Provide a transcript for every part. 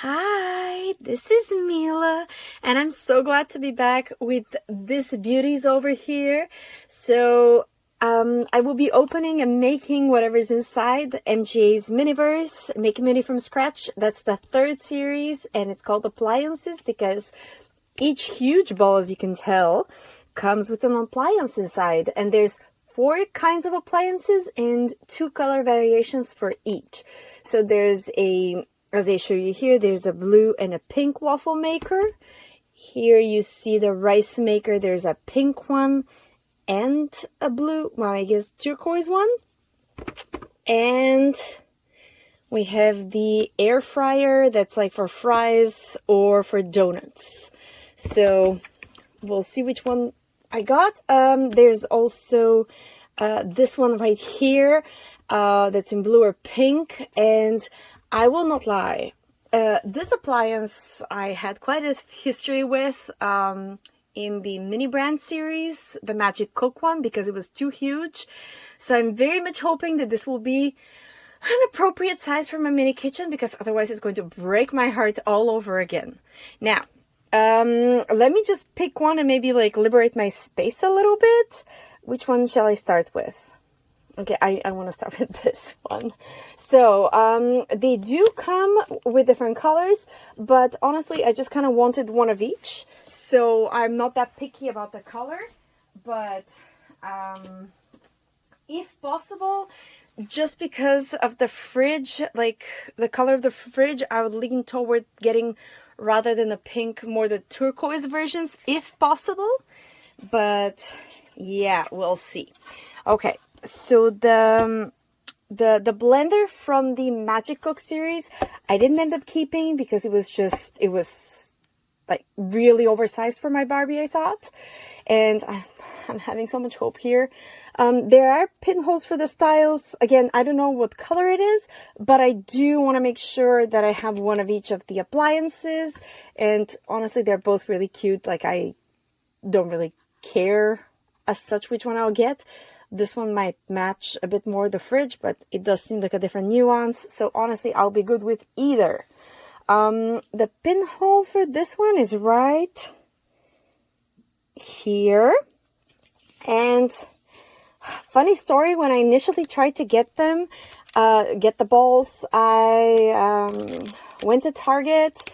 Hi, this is Mila, and I'm so glad to be back with these beauties over here. I will be opening and making whatever's inside MGA's Miniverse, Make a Mini from Scratch. That's the third series, and it's called Appliances because each huge ball, as you can tell, comes with an appliance inside, and there's 4 kinds of appliances and 2 color variations for each. So there's as I show you here, there's a blue and a pink waffle maker. Here you see the rice maker. There's a pink one and a blue, well, I guess turquoise one. And we have the air fryer that's like for fries or for donuts. So we'll see which one I got. There's also this one right here that's in blue or pink, and I will not lie. This appliance I had quite a history with in the mini brand series, the Magic Cook one, because it was too huge. So I'm very much hoping that this will be an appropriate size for my mini kitchen, because otherwise it's going to break my heart all over again. Now, let me just pick one and maybe like liberate my space a little bit. Which one shall I start with? Okay, I want to start with this one. So, they do come with different colors, but honestly, I just kind of wanted one of each. So I'm not that picky about the color, but if possible, just because of the fridge, like the color of the fridge, I would lean toward getting, rather than the pink, more the turquoise versions, if possible. But yeah, we'll see. Okay. So the blender from the Magic Cook series, I didn't end up keeping because it was like really oversized for my Barbie, I thought. And I'm having so much hope here. There are pinholes for the styles. Again, I don't know what color it is, but I do want to make sure that I have one of each of the appliances. And honestly, they're both really cute. Like, I don't really care as such which one I'll get. This one might match a bit more the fridge, but it does seem like a different nuance. So honestly, I'll be good with either. The pinhole for this one is right here. And funny story, when I initially tried to get them, get the balls, I went to Target,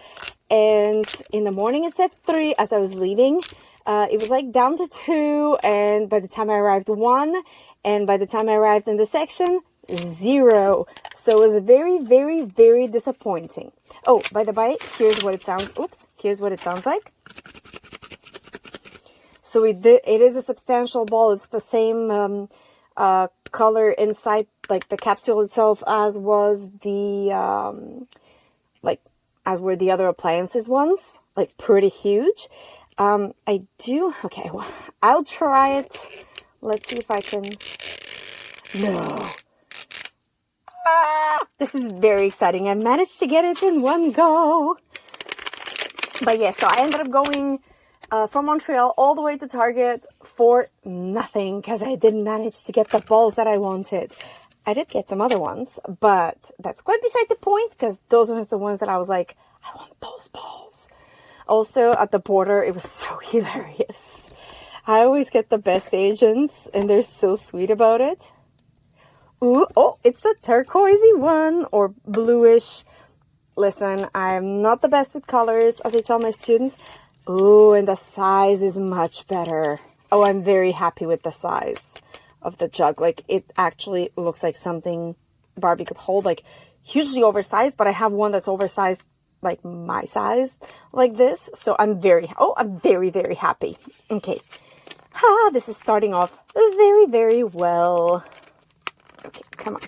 and in the morning it said 3 as I was leaving. It was like down to 2, and by the time I arrived, 1, and by the time I arrived in the section, 0. So it was very, very, very disappointing. Oh, by the way, here's what it sounds. Oops, here's what it sounds like. So it is a substantial ball. It's the same color inside, like the capsule itself, as was the as were the other appliances ones. Like pretty huge. Okay, well, I'll try it. Let's see if I can. No. This is very exciting. I managed to get it in one go. But yeah, so I ended up going from Montreal all the way to Target for nothing because I didn't manage to get the balls that I wanted. I did get some other ones, but that's quite beside the point because those were the ones that I was like, I want those balls. Also, at the border, it was so hilarious. I always get the best agents, and they're so sweet about it. Ooh, oh, it's the turquoisey one, or bluish. Listen, I'm not the best with colors, as I tell my students. Ooh, and the size is much better. Oh, I'm very happy with the size of the jug. Like, it actually looks like something Barbie could hold, like, hugely oversized, but I have one that's oversized like my size, like this. So I'm very, very happy. Okay. This is starting off very, very well. Okay, come on.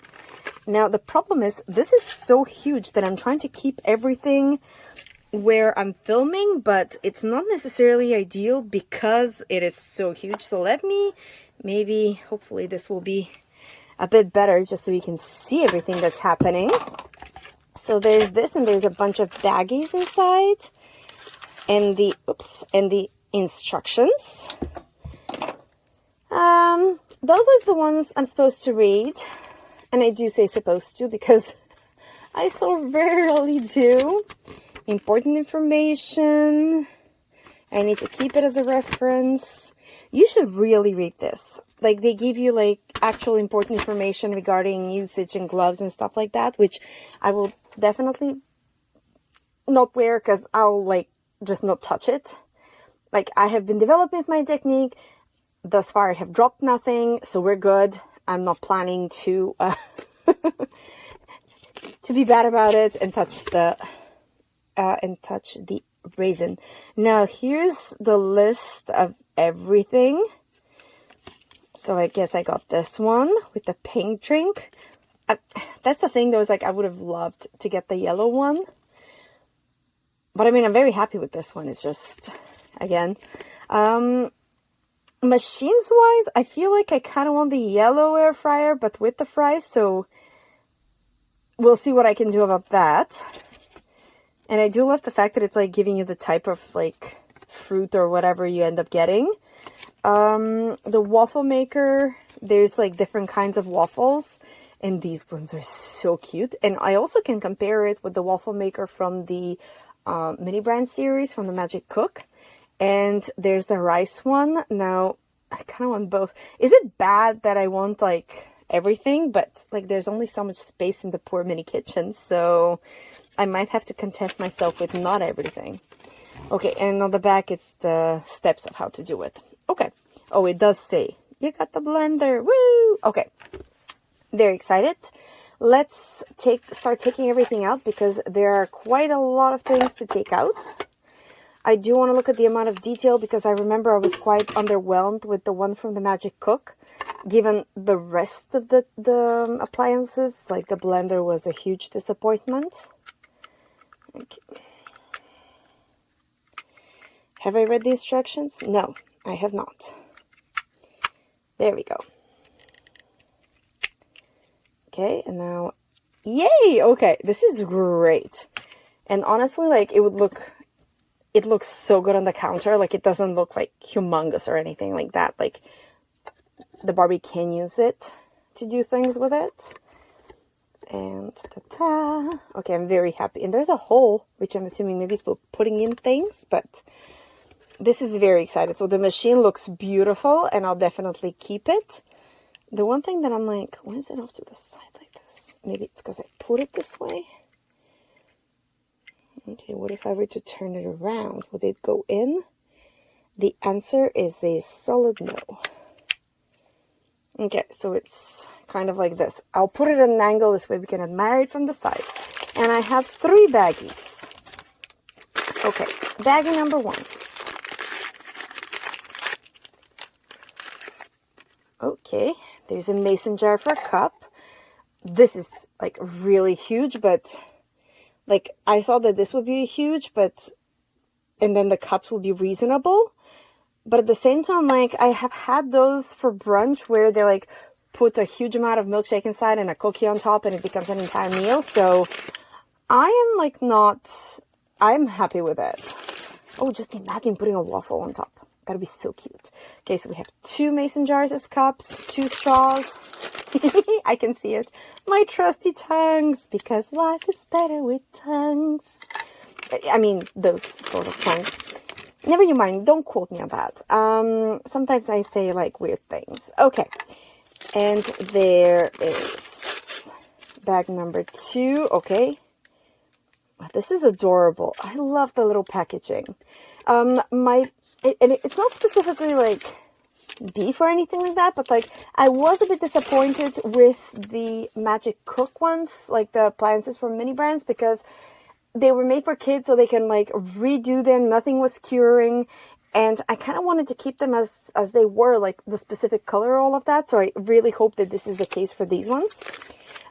Now, the problem is, this is so huge that I'm trying to keep everything where I'm filming, but it's not necessarily ideal because it is so huge. So let me, hopefully this will be a bit better just so you can see everything that's happening. So there's this, and there's a bunch of baggies inside, and the instructions. Those are the ones I'm supposed to read, and I do say supposed to because I so rarely do. Important information. I need to keep it as a reference. You should really read this. Like, they give you like actual important information regarding usage and gloves and stuff like that, which I will definitely not wear because I'll like just not touch it. Like, I have been developing my technique. Thus far, I have dropped nothing, so we're good. I'm not planning to to be bad about it and touch the resin. Now, here's the list of everything. So I guess I got this one with the pink drink. That's the thing, though, is like I would have loved to get the yellow one. But I mean, I'm very happy with this one. It's just, again, machines-wise, I feel like I kind of want the yellow air fryer, but with the fries, so we'll see what I can do about that. And I do love the fact that it's like giving you the type of like fruit or whatever you end up getting. The waffle maker, there's like different kinds of waffles, and these ones are so cute. And I also can compare it with the waffle maker from the mini brand series from the Magic Cook. And there's the rice one. Now, I kind of want both. Is it bad that I want like everything? But like there's only so much space in the poor mini kitchen, so I might have to content myself with not everything. Okay, and on the back it's the steps of how to do it. Okay. Oh, it does say, you got the blender. Woo! Okay. Very excited. Let's start taking everything out because there are quite a lot of things to take out. I do want to look at the amount of detail because I remember I was quite underwhelmed with the one from the Magic Cook. Given the rest of the appliances, like the blender was a huge disappointment. Okay. Have I read the instructions? No, I have not. There we go. Okay, and now, yay! Okay, this is great. And honestly, like, it looks so good on the counter. Like, it doesn't look like humongous or anything like that. Like, the Barbie can use it to do things with it. And ta-ta! Okay, I'm very happy. And there's a hole, which I'm assuming maybe it's for putting in things, but this is very excited. So the machine looks beautiful, and I'll definitely keep it. The one thing that I'm like, why is it off to the side like this? Maybe it's because I put it this way. Okay, what if I were to turn it around? Would it go in? The answer is a solid no. Okay, so it's kind of like this. I'll put it at an angle, this way we can admire it from the side. And I have 3 baggies. Okay, baggie number 1. Okay, there's a mason jar for a cup. This is like really huge, but like I thought that this would be huge, but and then the cups would be reasonable. But at the same time, like I have had those for brunch where they like put a huge amount of milkshake inside and a cookie on top and it becomes an entire meal. So I am like I'm happy with it. Oh, just imagine putting a waffle on top. That'd be so cute. Okay, so we have 2 mason jars as cups, 2 straws. I can see it. My trusty tongues, because life is better with tongues. I mean, those sort of tongues. Never you mind, don't quote me on that. Sometimes I say like weird things. Okay, and there is bag number 2. Okay, this is adorable. I love the little packaging. It's not specifically like beef or anything like that, but like I was a bit disappointed with the Magic Cook ones, like the appliances from mini brands, because they were made for kids so they can like redo them. Nothing was curing, and I kind of wanted to keep them as they were, like the specific color, all of that. So I really hope that this is the case for these ones.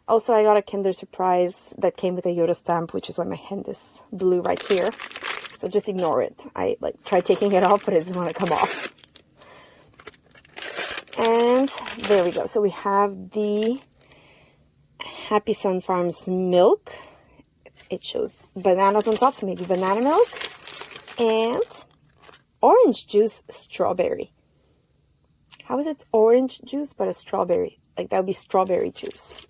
Also, I got a Kinder Surprise that came with a Yoda stamp, which is why my hand is blue right here. So just ignore it. I like tried taking it off, but it doesn't want to come off. And there we go. So we have the Happy Sun Farms milk. It shows bananas on top, so maybe banana milk. And orange juice strawberry. How is it orange juice but a strawberry? Like that would be strawberry juice.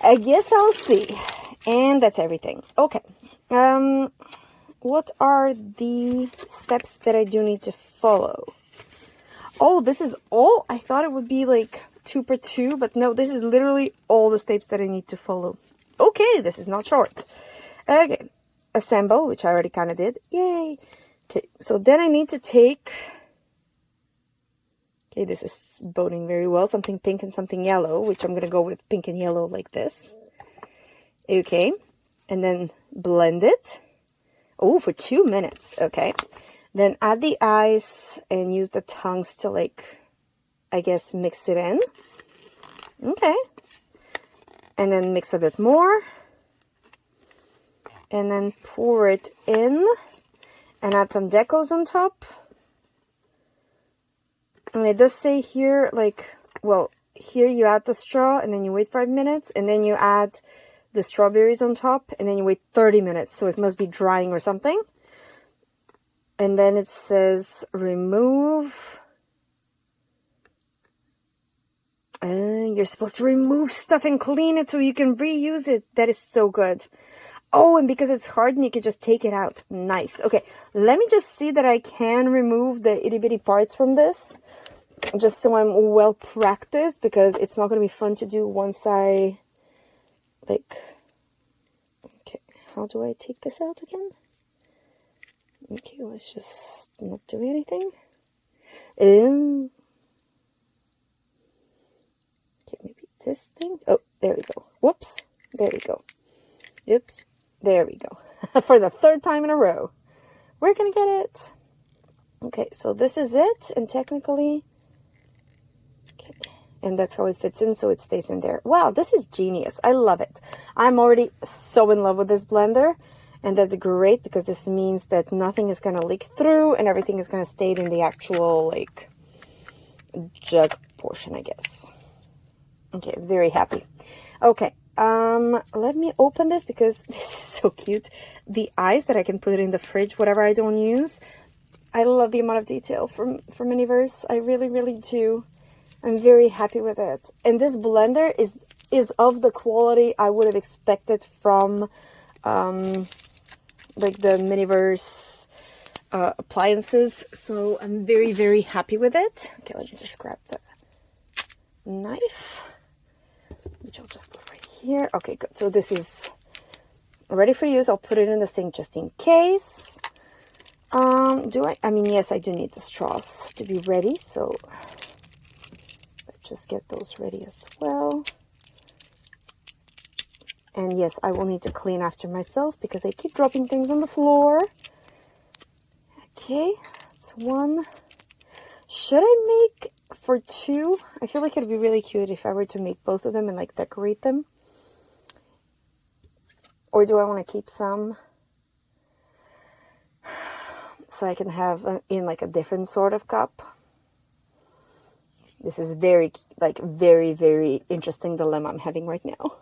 I guess I'll see. And that's everything. Okay. What are the steps that I do need to follow? Oh, this is all? I thought it would be like 2 per 2, but no, this is literally all the steps that I need to follow. Okay, this is not short. Okay, assemble, which I already kind of did. Yay! Okay, so then I need to take... Okay, this is boding very well. Something pink and something yellow, which I'm going to go with pink and yellow like this. Okay, and then blend it. Oh, for 2 minutes. Okay. Then add the ice and use the tongues to, like, I guess, mix it in. Okay. And then mix a bit more. And then pour it in. And add some decos on top. And it does say here, like, well, here you add the straw and then you wait 5 minutes. And then you add the strawberries on top. And then you wait 30 minutes. So it must be drying or something. And then it says remove. You're supposed to remove stuff and clean it so you can reuse it. That is so good. Oh, and because it's hardened, you can just take it out. Nice. Okay, let me just see that I can remove the itty bitty parts from this. Just so I'm well practiced, because it's not going to be fun to do once I, like... Okay, how do I take this out again? Okay, let's just not do anything. Okay, maybe this thing. Oh, there we go. Whoops. There we go. Oops. There we go. For the 3rd time in a row. We're gonna get it. Okay, so this is it. And technically... Okay. And that's how it fits in, so it stays in there. Wow, this is genius. I love it. I'm already so in love with this blender. And that's great, because this means that nothing is going to leak through and everything is going to stay in the actual, like, jug portion, I guess. Okay, very happy. Okay, let me open this, because this is so cute. The ice that I can put it in the fridge, whatever I don't use. I love the amount of detail from Miniverse. I really, really do. I'm very happy with it. And this blender is of the quality I would have expected from... like the Miniverse appliances. So I'm very, very happy with it. Okay, let me just grab the knife, which I'll just put right here. Okay, good. So this is ready for use. I'll put it in the sink just in case. I mean, yes, I do need the straws to be ready. So let's just get those ready as well. And yes, I will need to clean after myself, because I keep dropping things on the floor. Okay, that's 1. Should I make for 2? I feel like it'd be really cute if I were to make both of them and, like, decorate them. Or do I want to keep some? So I can have in, like, a different sort of cup. This is very, like, very, very interesting dilemma I'm having right now.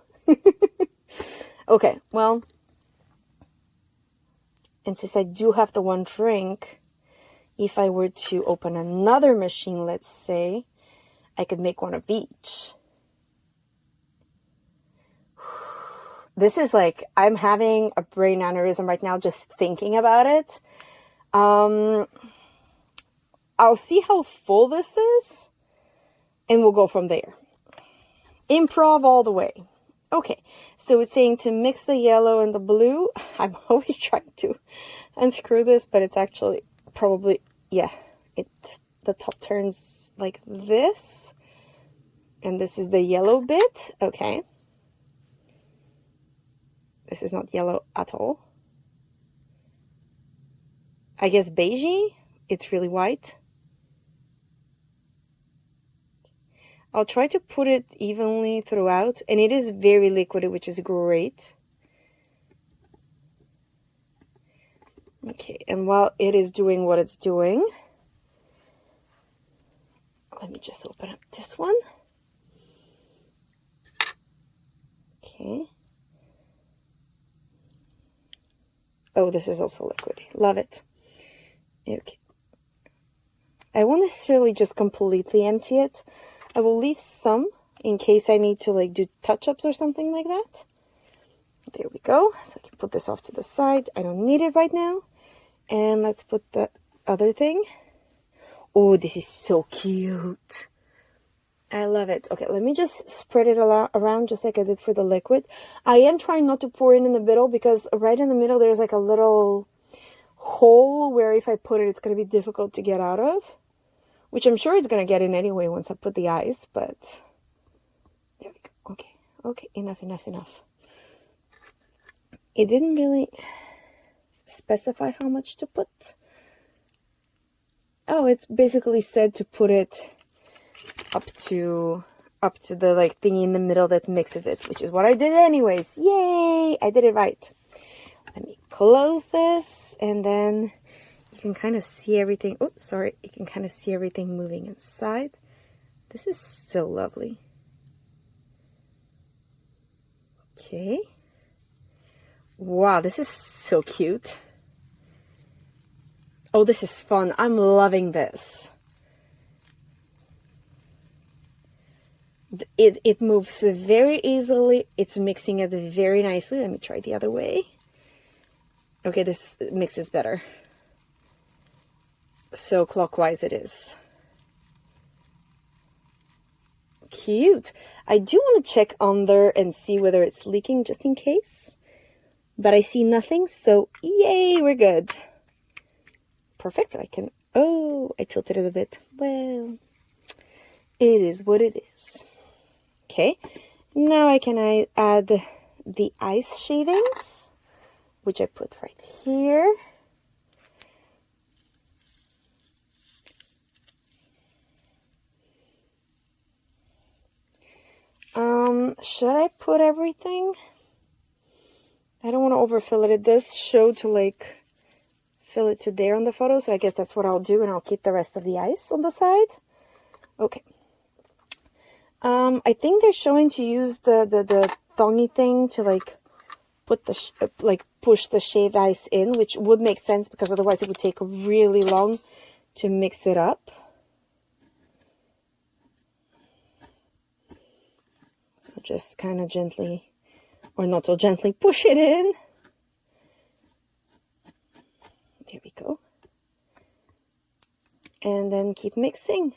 Okay, well, and since I do have the 1 drink, if I were to open another machine, let's say, I could make 1 of each. This is like, I'm having a brain aneurysm right now just thinking about it. I'll see how full this is, and we'll go from there. Improv all the way. Okay, so it's saying to mix the yellow and the blue. I'm always trying to unscrew this, but it's actually probably, yeah, the top turns like this. And this is the yellow bit. Okay. This is not yellow at all. I guess beigey. It's really white. I'll try to put it evenly throughout, and it is very liquidy, which is great. Okay, and while it is doing what it's doing, let me just open up this one. Okay. Oh, this is also liquidy. Love it. Okay. I won't necessarily just completely empty it. I will leave some in case I need to, like, do touch-ups or something like that. there we go. So I can put this off to the side. I don't need it right now. And let's put the other thing. Oh, this is so cute. I love it. Okay, let me just spread it around just like I did for the liquid. I am trying not to pour it in the middle because right in the middle there's like a little hole where if I put it, it's going to be difficult to get out of. Which I'm sure it's going to get in anyway once I put the ice, but there we go. Okay, okay, enough. It didn't really specify how much to put. Oh, it's basically said to put it up to the like thingy in the middle that mixes it, which is what I did anyways. Yay! I did it right. Let me close this, and then you can kind of see everything. Oh, sorry. You can kind of see everything moving inside. This is so lovely. Okay. Wow, this is so cute. Oh, this is fun. I'm loving this. It moves very easily. It's mixing it very nicely. Let me try the other way. Okay, this mixes better. So clockwise it is. Cute. I do want to check under and see whether it's leaking just in case. But I see nothing, so yay, we're good. Perfect. I can... Oh, I tilted it a bit. Well, it is what it is. Okay, now I can add the ice shavings, which I put right here. Should I put everything? I don't want to overfill it. It does show to like fill it to there on the photo, so I guess that's what I'll do, and I'll keep the rest of the ice on the side. Okay. I think they're showing to use the thingy thing to like put the push the shaved ice in, which would make sense because otherwise it would take really long to mix it up. So just kind of gently, or not so gently, push it in. There we go. And then keep mixing.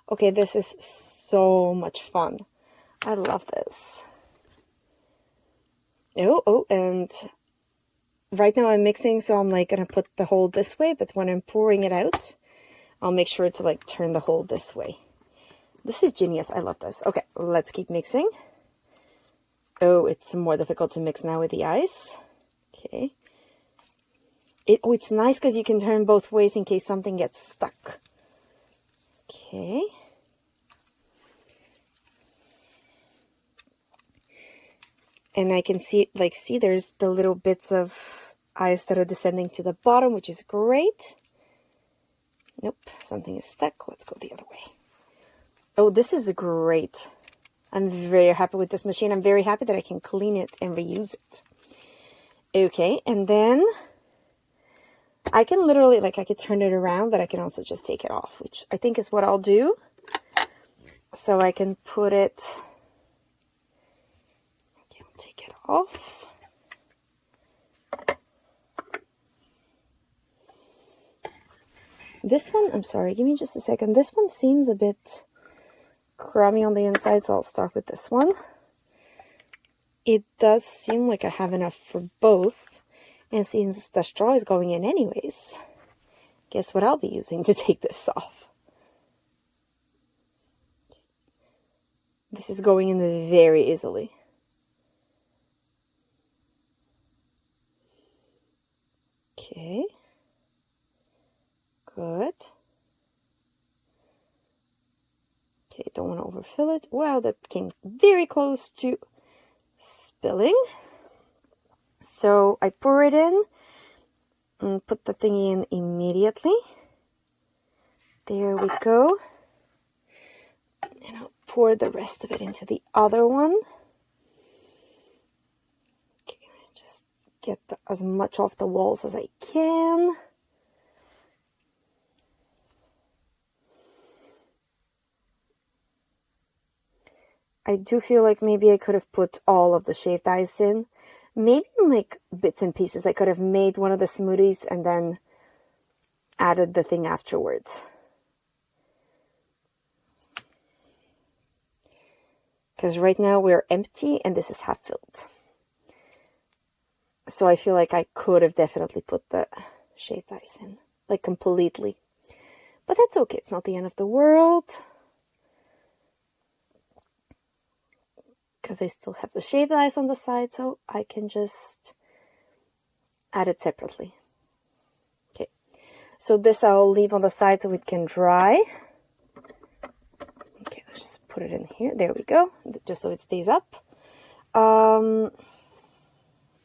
Okay, this is so much fun. I love this. Oh, and right now I'm mixing, so I'm like gonna put the hole this way, but when I'm pouring it out, I'll make sure to like turn the hole this way. This is genius. I love this. Okay, let's keep mixing. Oh, it's more difficult to mix now with the ice. Okay. It's nice because you can turn both ways in case something gets stuck. Okay. And I can see there's the little bits of ice that are descending to the bottom, which is great. Nope, something is stuck. Let's go the other way. Oh, this is great. I'm very happy with this machine. I'm very happy that I can clean it and reuse it. Okay, and then I can literally, I could turn it around, but I can also just take it off, which I think is what I'll do. So I can put it... Okay, I'll take it off. This one, I'm sorry, give me just a second. This one seems a bit crummy on the inside, so I'll start with this one. It does seem like I have enough for both. And since the straw is going in anyways, guess what I'll be using to take this off? This is going in very easily. Okay. Good. Okay, don't want to overfill it. Wow, that came very close to spilling. So I pour it in and put the thingy in immediately. There we go. And I'll pour the rest of it into the other one. Okay, just get as much off the walls as I can. I do feel like maybe I could have put all of the shaved ice in, Maybe in like bits and pieces. I could have made one of the smoothies and then added the thing afterwards. Because right now we're empty and this is half filled. So I feel like I could have definitely put the shaved ice in, like completely. But that's okay, it's not the end of the world. Because I still have the shaved ice on the side, so I can just add it separately. Okay, so this I'll leave on the side so it can dry. Okay, let's just put it in here. There we go, just so it stays up.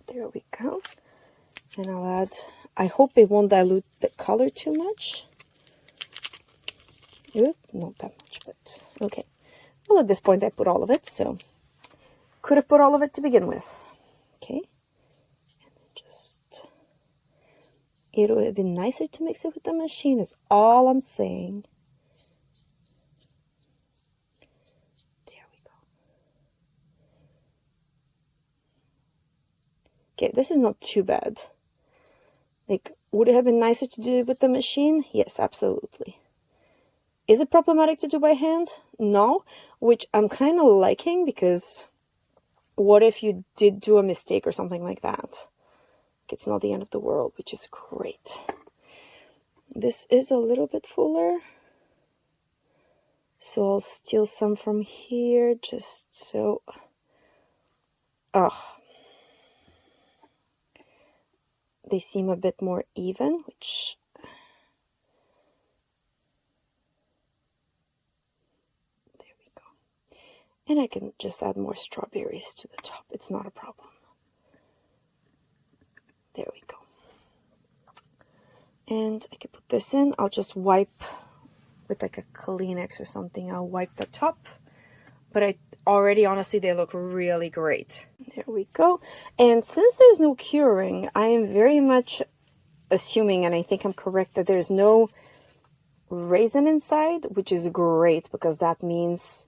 There we go. And I'll add, I hope it won't dilute the color too much. Oop, not that much, but okay. Well, at this point I put all of it, so could have put all of it to begin with. Okay. And then just, it would have been nicer to mix it with the machine is all I'm saying. There we go. Okay, this is not too bad. Like, would it have been nicer to do it with the machine? Yes, absolutely. Is it problematic to do by hand? No, which I'm kind of liking, because what if you did do a mistake or something like that? It's not the end of the world, which is great. This is a little bit fuller, so I'll steal some from here just so... they seem a bit more even, which... there we go. And I can just add more strawberries to the top. It's not a problem. There we go. And I can put this in. I'll just wipe with like a Kleenex or something. I'll wipe the top. But I already, honestly, they look really great. There we go. And since there's no curing, I am very much assuming, and I think I'm correct, that there's no raisin inside, which is great, because that means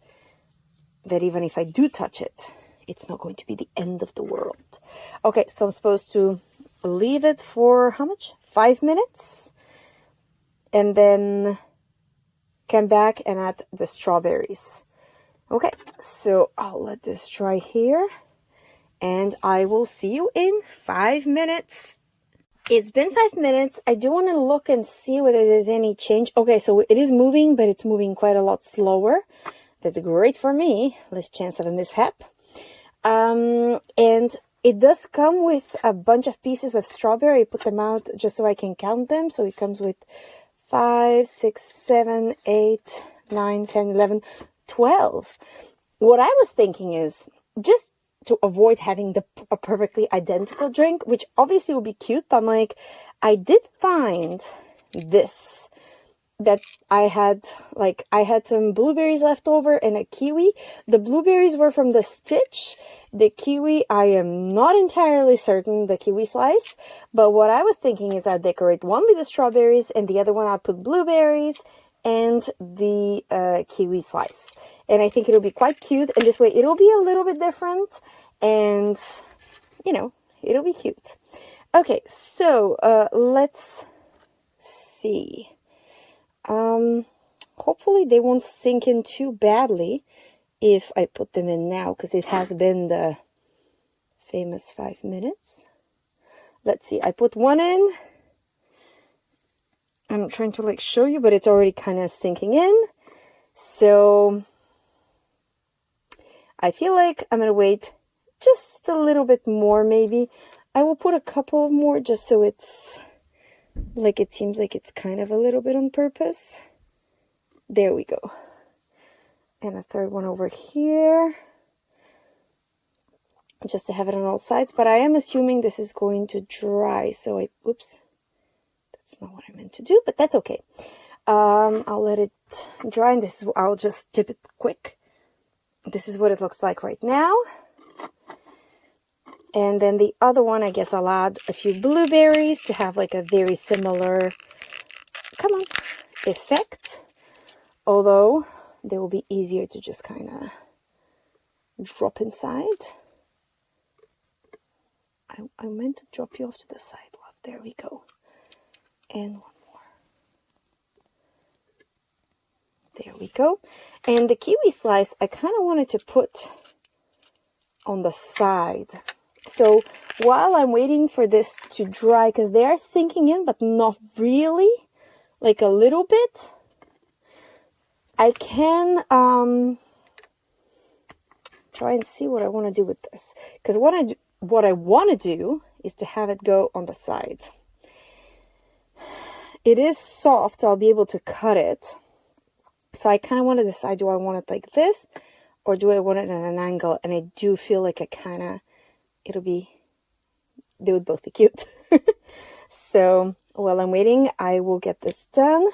that even if I do touch it, it's not going to be the end of the world. Okay, so I'm supposed to leave it for how much? 5 minutes? And then come back and add the strawberries. Okay, so I'll let this dry here, and I will see you in 5 minutes. It's been 5 minutes. I do want to look and see whether there's any change. Okay, so it is moving, but it's moving quite a lot slower. That's great for me. Less chance of a mishap. And it does come with a bunch of pieces of strawberry. I put them out just so I can count them. So it comes with 5, 6, 7, 8, 9, 10, 11, 12. What I was thinking is just to avoid having a perfectly identical drink, which obviously would be cute, but I'm like, I did find this that I had some blueberries left over and a kiwi. The blueberries were from the Stitch. The kiwi, I am not entirely certain, the kiwi slice, but what I was thinking is I'd decorate one with the strawberries and the other one I'd put blueberries and the kiwi slice. And I think it'll be quite cute, and this way it'll be a little bit different, and, you know, it'll be cute. Okay, so let's see. Hopefully they won't sink in too badly if I put them in now, because it has been the famous 5 minutes. Let's see, I put one in. I'm trying to like show you, but it's already kind of sinking in. So I feel like I'm going to wait just a little bit more, maybe. I will put a couple more just so it's like, it seems like it's kind of a little bit on purpose. There we go. And a third one over here, just to have it on all sides. But I am assuming this is going to dry, so oops, that's not what I meant to do, but that's okay. I'll let it dry, and I'll just dip it quick. This is what it looks like right now. And then the other one, I guess I'll add a few blueberries to have like a very similar, come on, effect. Although they will be easier to just kind of drop inside. I meant to drop you off to the side, love. There we go. And one more. There we go. And the kiwi slice, I kind of wanted to put on the side. So while I'm waiting for this to dry, because they are sinking in, but not really, like a little bit, I can try and see what I want to do with this. Because what I want to do is to have it go on the side. It is soft, so I'll be able to cut it. So I kind of want to decide, do I want it like this, or do I want it at an angle? And I do feel like they would both be cute. So while I'm waiting, I will get this done.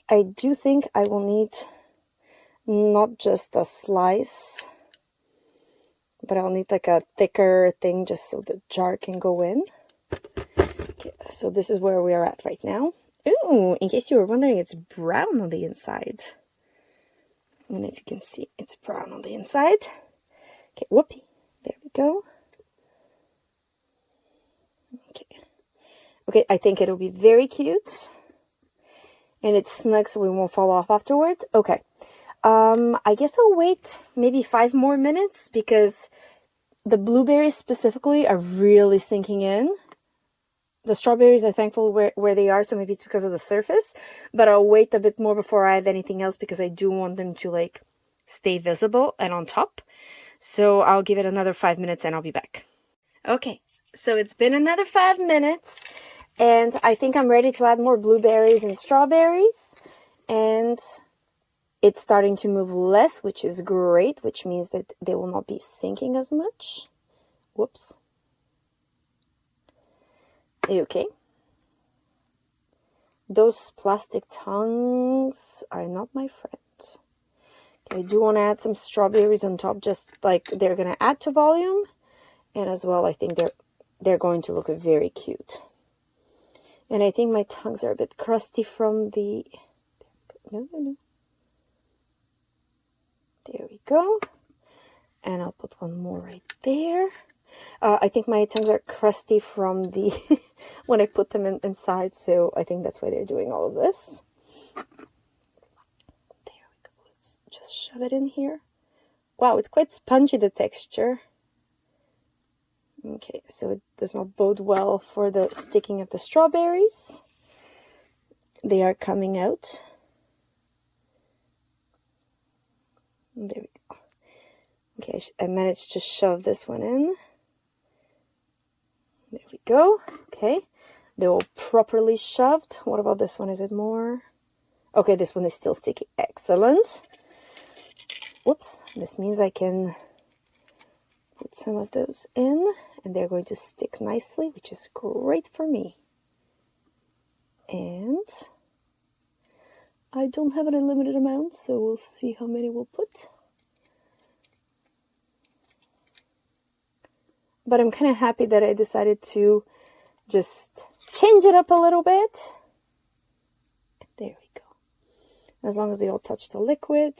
I do think I will need not just a slice, but I'll need like a thicker thing just so the jar can go in. Okay, so this is where we are at right now. Ooh, in case you were wondering, it's brown on the inside. I don't know if you can see, it's brown on the inside. Okay, whoopee. There we go. Okay, I think it'll be very cute. And it's snug so we won't fall off afterwards. Okay. I guess I'll wait maybe 5 more minutes because the blueberries specifically are really sinking in. The strawberries are thankful where they are, so maybe it's because of the surface. But I'll wait a bit more before I add anything else because I do want them to like stay visible and on top. So I'll give it another 5 minutes and I'll be back. Okay, so it's been another 5 minutes and I think I'm ready to add more blueberries and strawberries. And it's starting to move less, which is great, which means that they will not be sinking as much. Whoops. Okay. Those plastic tongues are not my friend. Okay, I do want to add some strawberries on top, just like they're going to add to volume. And as well, I think they're going to look very cute. And I think my tongues are a bit crusty from the... No. There we go. And I'll put one more right there. I think my tongues are crusty from the... when I put them inside, so I think that's why they're doing all of this. There we go. Let's just shove it in here. Wow, it's quite spongy, the texture. Okay, so it does not bode well for the sticking of the strawberries. They are coming out. There we go. Okay, I managed to shove this one in. There we go. Okay, they're all properly shoved. What about this one? Is it more? Okay, this one is still sticky. Excellent. Whoops, this means I can put some of those in and they're going to stick nicely, which is great for me. And I don't have an unlimited amount, so we'll see how many we'll put. But I'm kind of happy that I decided to just change it up a little bit. There we go. As long as they all touch the liquid,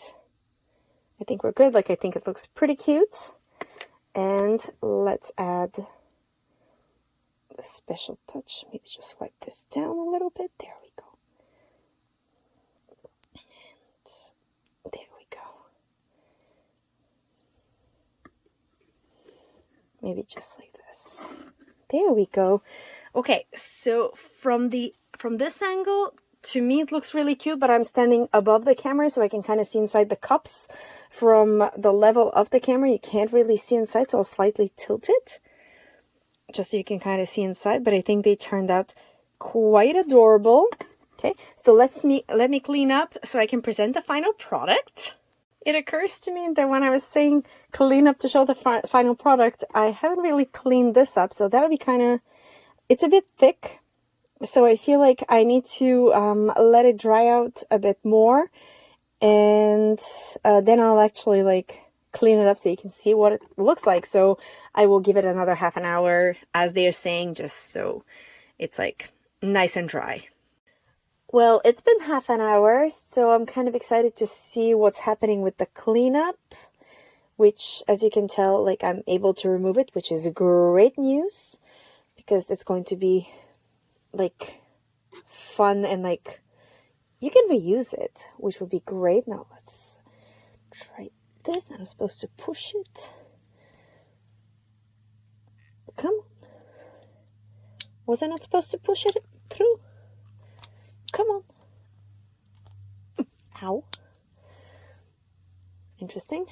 I think we're good. Like, I think it looks pretty cute. And let's add the special touch. Maybe just wipe this down a little bit. There we go. And there we go. Maybe just like this. There we go. Okay, so from this angle, to me it looks really cute, but I'm standing above the camera so I can kind of see inside the cups. From the level of the camera, you can't really see inside, so I'll slightly tilt it just so you can kind of see inside, but I think they turned out quite adorable. Okay, so let me clean up so I can present the final product. It occurs to me that when I was saying clean up to show the final product, I haven't really cleaned this up, so that'll be kind of, it's a bit thick, so I feel like I need to let it dry out a bit more, and then I'll actually like clean it up so you can see what it looks like. So I will give it another half an hour, as they're saying, just so it's like nice and dry. Well, it's been half an hour, so I'm kind of excited to see what's happening with the cleanup. which, as you can tell, like, I'm able to remove it, which is great news, because it's going to be like fun, and like you can reuse it, which would be great. Now let's try this. I'm supposed to push it. Come on. Was I not supposed to push it through? Come on. Ow. Interesting.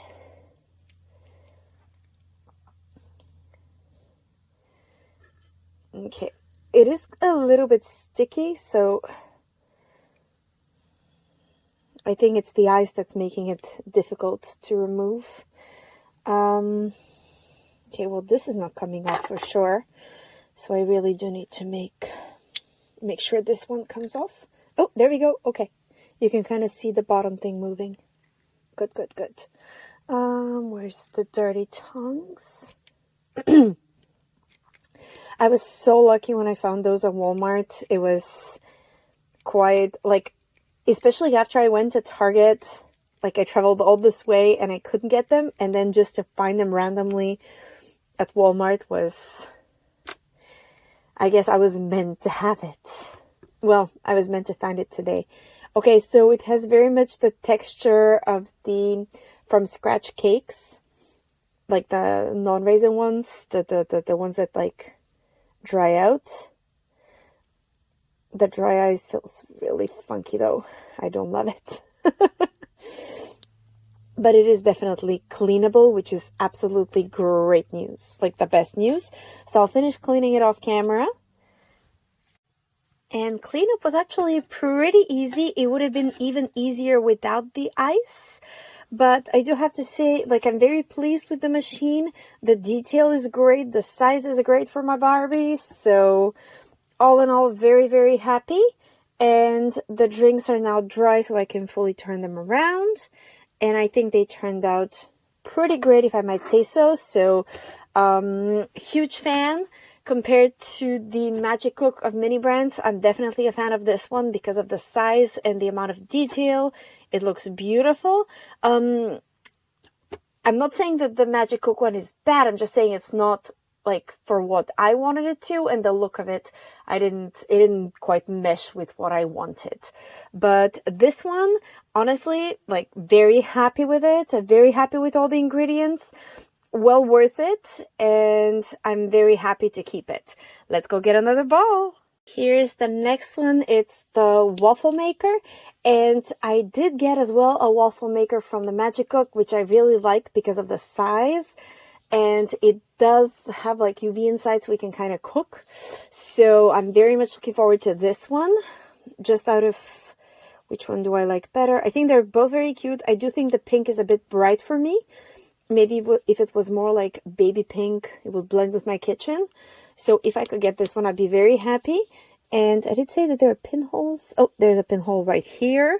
Okay. It is a little bit sticky, so I think it's the ice that's making it difficult to remove. Okay, well, this is not coming off for sure, so I really do need to make sure this one comes off. Oh, there we go. Okay, you can kind of see the bottom thing moving. Good, good, good. Where's the dirty tongs? I was so lucky when I found those at Walmart. It was quite, like, especially after I went to Target, like, I traveled all this way and I couldn't get them, and then just to find them randomly at Walmart was, I guess I was meant to have it. Well, I was meant to find it today. Okay, so it has very much the texture of the from Scratch cakes, like the non-raisin ones, the ones that like dry out. The dry ice feels really funky though. I don't love it. But it is definitely cleanable, which is absolutely great news. Like the best news. So I'll finish cleaning it off camera. And cleanup was actually pretty easy. It would have been even easier without the ice. But I do have to say, like, I'm very pleased with the machine. The detail is great. The size is great for my Barbies. So all in all, very, very happy. And the drinks are now dry, so I can fully turn them around. And I think they turned out pretty great, if I might say so. So, huge fan. Compared to the Magic Cook of mini brands, I'm definitely a fan of this one because of the size and the amount of detail. It looks beautiful. I'm not saying that the Magic Cook one is bad. I'm just saying it's not like for what I wanted it to, and the look of it, it didn't quite mesh with what I wanted. But this one, honestly, like, very happy with it. I'm very happy with all the ingredients. Well worth it, and I'm very happy to keep it. Let's go get another ball. Here's the next one. It's the waffle maker, and I did get as well a waffle maker from the Magic Cook, which I really like because of the size, and it does have like UV inside, so we can kind of cook. So I'm very much looking forward to this one. Just out of which one do I like better? I think they're both very cute. I do think the pink is a bit bright for me. Maybe if it was more like baby pink, it would blend with my kitchen. So if I could get this one, I'd be very happy. And I did say that there are pinholes. Oh, there's a pinhole right here,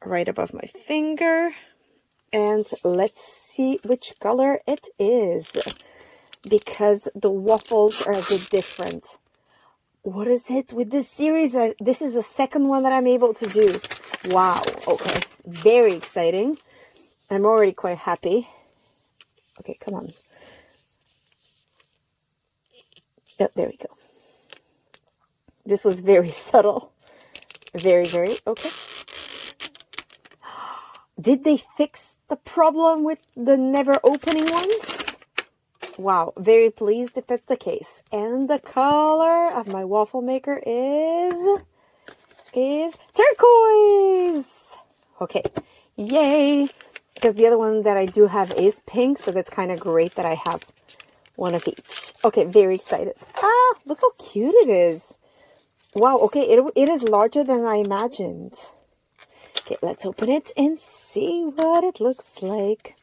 right above my finger. And let's see which color it is, because the waffles are a bit different. What is it with this series? This is the second one that I'm able to do. Wow. Okay. Very exciting. I'm already quite happy. Okay, come on. Oh, there we go. This was very subtle. Very, very, okay. Did they fix the problem with the never opening ones? Wow, very pleased that that's the case. And the color of my waffle maker is turquoise. Okay, yay. Because the other one that I do have is pink, so that's kind of great that I have one of each. Okay, very excited. Ah, look how cute it is. Wow, okay, it is larger than I imagined. Okay, let's open it and see what it looks like.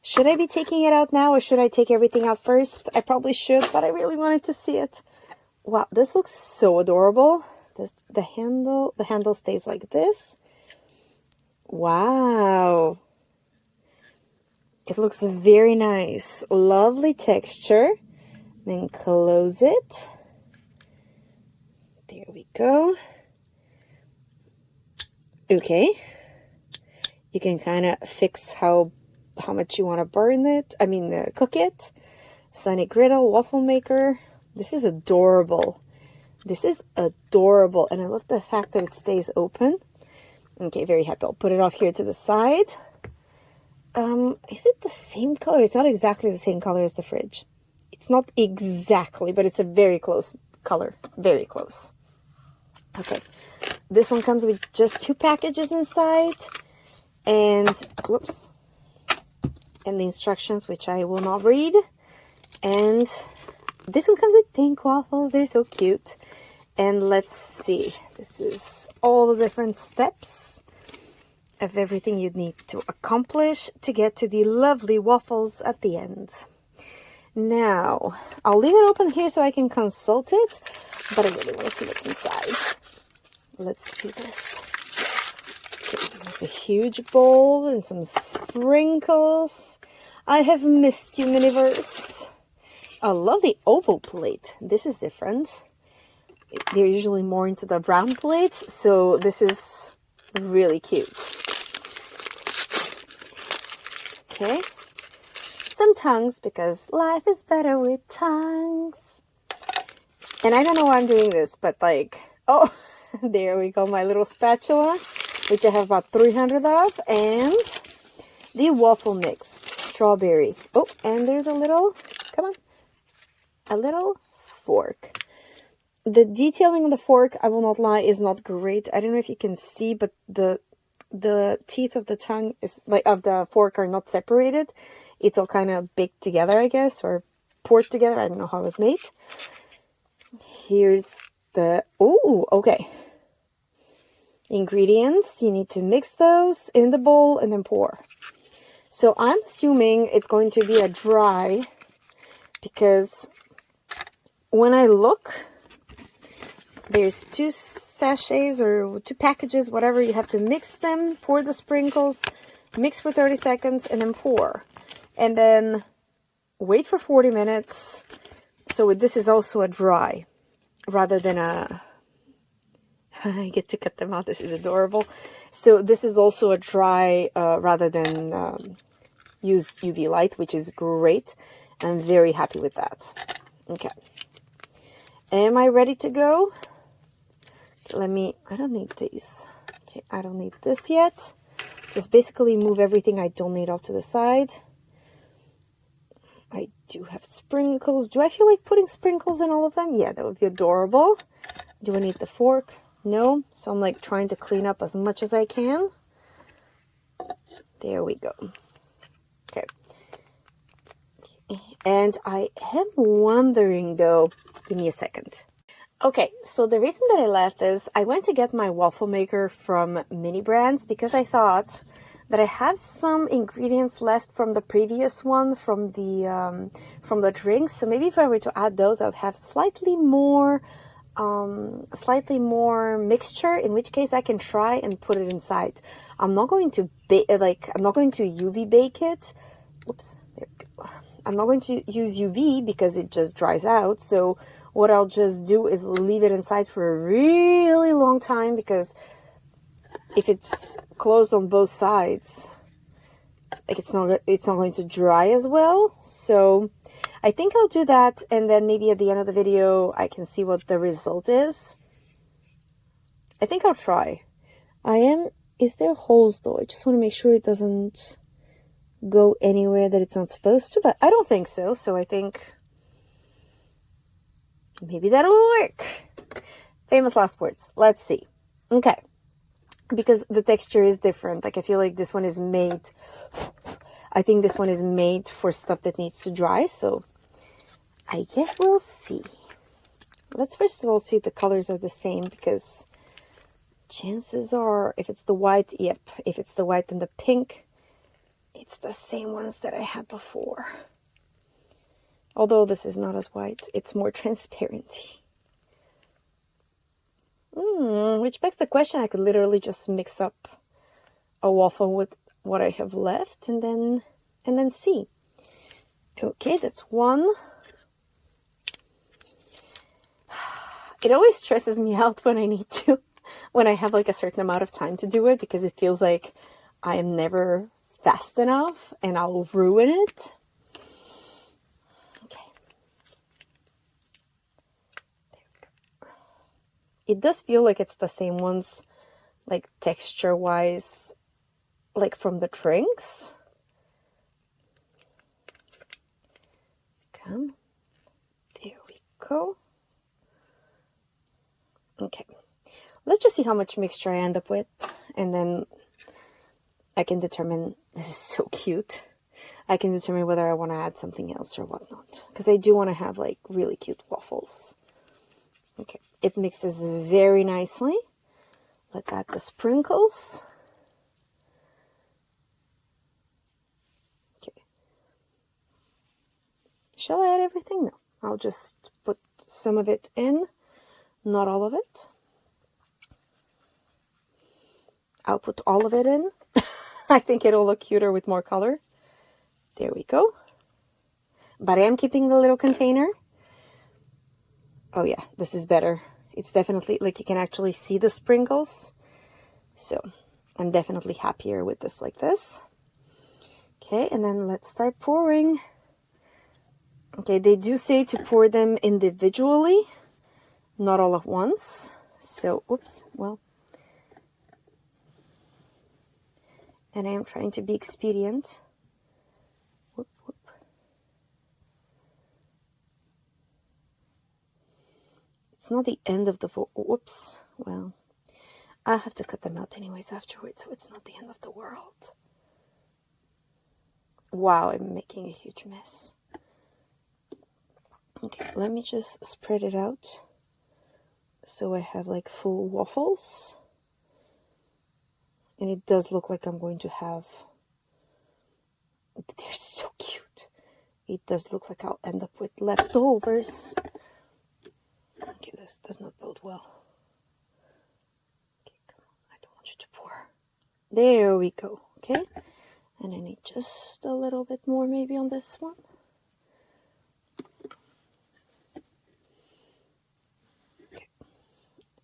Should I be taking it out now, or should I take everything out first? I probably should, but I really wanted to see it. Wow, this looks so adorable. The handle stays like this. Wow. It looks very nice. Lovely texture. Then close it. There we go. Okay. You can kind of fix how how much you want to burn it. Cook it. Sunny griddle, waffle maker. This is adorable. This is adorable. And I love the fact that it stays open. Okay, very happy. I'll put it off here to the side. Is it the same color? It's not exactly the same color as the fridge. It's not exactly, but it's a very close color. Very close. Okay. This one comes with just 2 packages inside. And, whoops. And the instructions, which I will not read. And this one comes with pink waffles. They're so cute. And let's see. This is all the different steps of everything you'd need to accomplish to get to the lovely waffles at the end. Now, I'll leave it open here so I can consult it, but I really want to see what's inside. Let's do this. Okay, there's a huge bowl and some sprinkles. I have missed you, Miniverse. A lovely oval plate. This is different. They're usually more into the brown plates, so this is really cute. Okay. Some tongues, because life is better with tongues. And I don't know why I'm doing this, but like, oh, there we go, my little spatula, which I have about 300 of, and the waffle mix, strawberry. Oh, and there's a little, come on, a little fork. The detailing on the fork, I will not lie, is not great. I don't know if you can see, but the teeth of the tongue is like of the fork are not separated. It's all kind of baked together, I guess, or poured together. I don't know how it was made. Here's the, oh, okay. Ingredients. You need to mix those in the bowl and then pour. So I'm assuming it's going to be a dry, because when I look, there's 2 sachets or 2 packages, whatever. You have to mix them, pour the sprinkles, mix for 30 seconds, and then pour. And then wait for 40 minutes. So this is also a dry, rather than a... I get to cut them out. This is adorable. So this is also a dry, rather than use UV light, which is great. I'm very happy with that. Okay. Am I ready to go? I don't need these. Okay, I don't need this yet. Just basically move everything I don't need off to the side. I do have sprinkles. Do I feel like putting sprinkles in all of them? Yeah, that would be adorable. Do I need the fork? No. So I'm like trying to clean up as much as I can. There we go. Okay. And I am wondering though, give me a second. Okay, so the reason that I left is I went to get my waffle maker from Mini Brands because I thought that I have some ingredients left from the previous one, from the drinks. So maybe if I were to add those, I would have slightly more mixture. In which case, I can try and put it inside. I'm not going to I'm not going to UV bake it. Oops, there we go. I'm not going to use UV because it just dries out. So what I'll just do is leave it inside for a really long time, because if it's closed on both sides, like it's not going to dry as well. So I think I'll do that, and then maybe at the end of the video I can see what the result is. I think I'll try. Is there holes though? I just want to make sure it doesn't go anywhere that it's not supposed to, but I don't think so. So I think maybe that'll work. Famous last words. Let's see. Okay. Because the texture is different. Like I feel like this one is made, I think this one is made for stuff that needs to dry. So I guess we'll see. Let's first of all see if the colors are the same, because chances are if it's the white, yep. If it's the white and the pink, it's the same ones that I had before. Although this is not as white, it's more transparent. Which begs the question, I could literally just mix up a waffle with what I have left and then see. Okay, that's one. It always stresses me out when I have like a certain amount of time to do it, because it feels like I am never fast enough and I'll ruin it. Okay. There we go. It does feel like it's the same ones, like texture-wise, like from the drinks. Come. There we go. Okay. Let's just see how much mixture I end up with, and then I can determine, this is so cute, I can determine whether I want to add something else or whatnot, because I do want to have like really cute waffles. Okay, it mixes very nicely. Let's add the sprinkles. Okay. Shall I add everything? No, I'll just put some of it in, not all of it. I'll put all of it in. I think it'll look cuter with more color. There we go. But I am keeping the little container. Oh yeah, this is better. It's definitely, like, you can actually see the sprinkles. So I'm definitely happier with this like this. Okay, and then let's start pouring. Okay, they do say to pour them individually, not all at once. So, oops, well. And I am trying to be expedient. Whoop, whoop. It's not the end of the, whoops, well, I have to cut them out anyways afterwards, so it's not the end of the world. Wow, I'm making a huge mess. Okay, let me just spread it out so I have like full waffles. And it does look like I'm going to have, they're so cute. It does look like I'll end up with leftovers. Okay, this does not bode well. Okay, come on, I don't want you to pour. There we go, okay? And I need just a little bit more maybe on this one. Okay.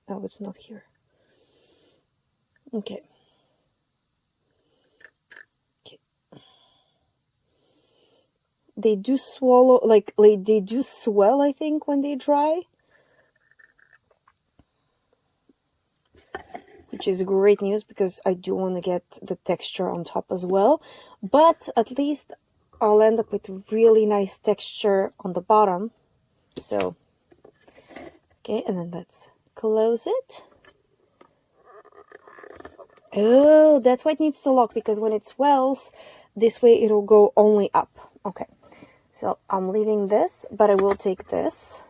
Oh, it's not here. Okay. They do swallow, like they do swell, I think, when they dry. Which is great news because I do want to get the texture on top as well. But at least I'll end up with really nice texture on the bottom. So, okay, and then let's close it. Oh, that's why it needs to lock, because when it swells, this way it'll go only up. Okay. So I'm leaving this, but I will take this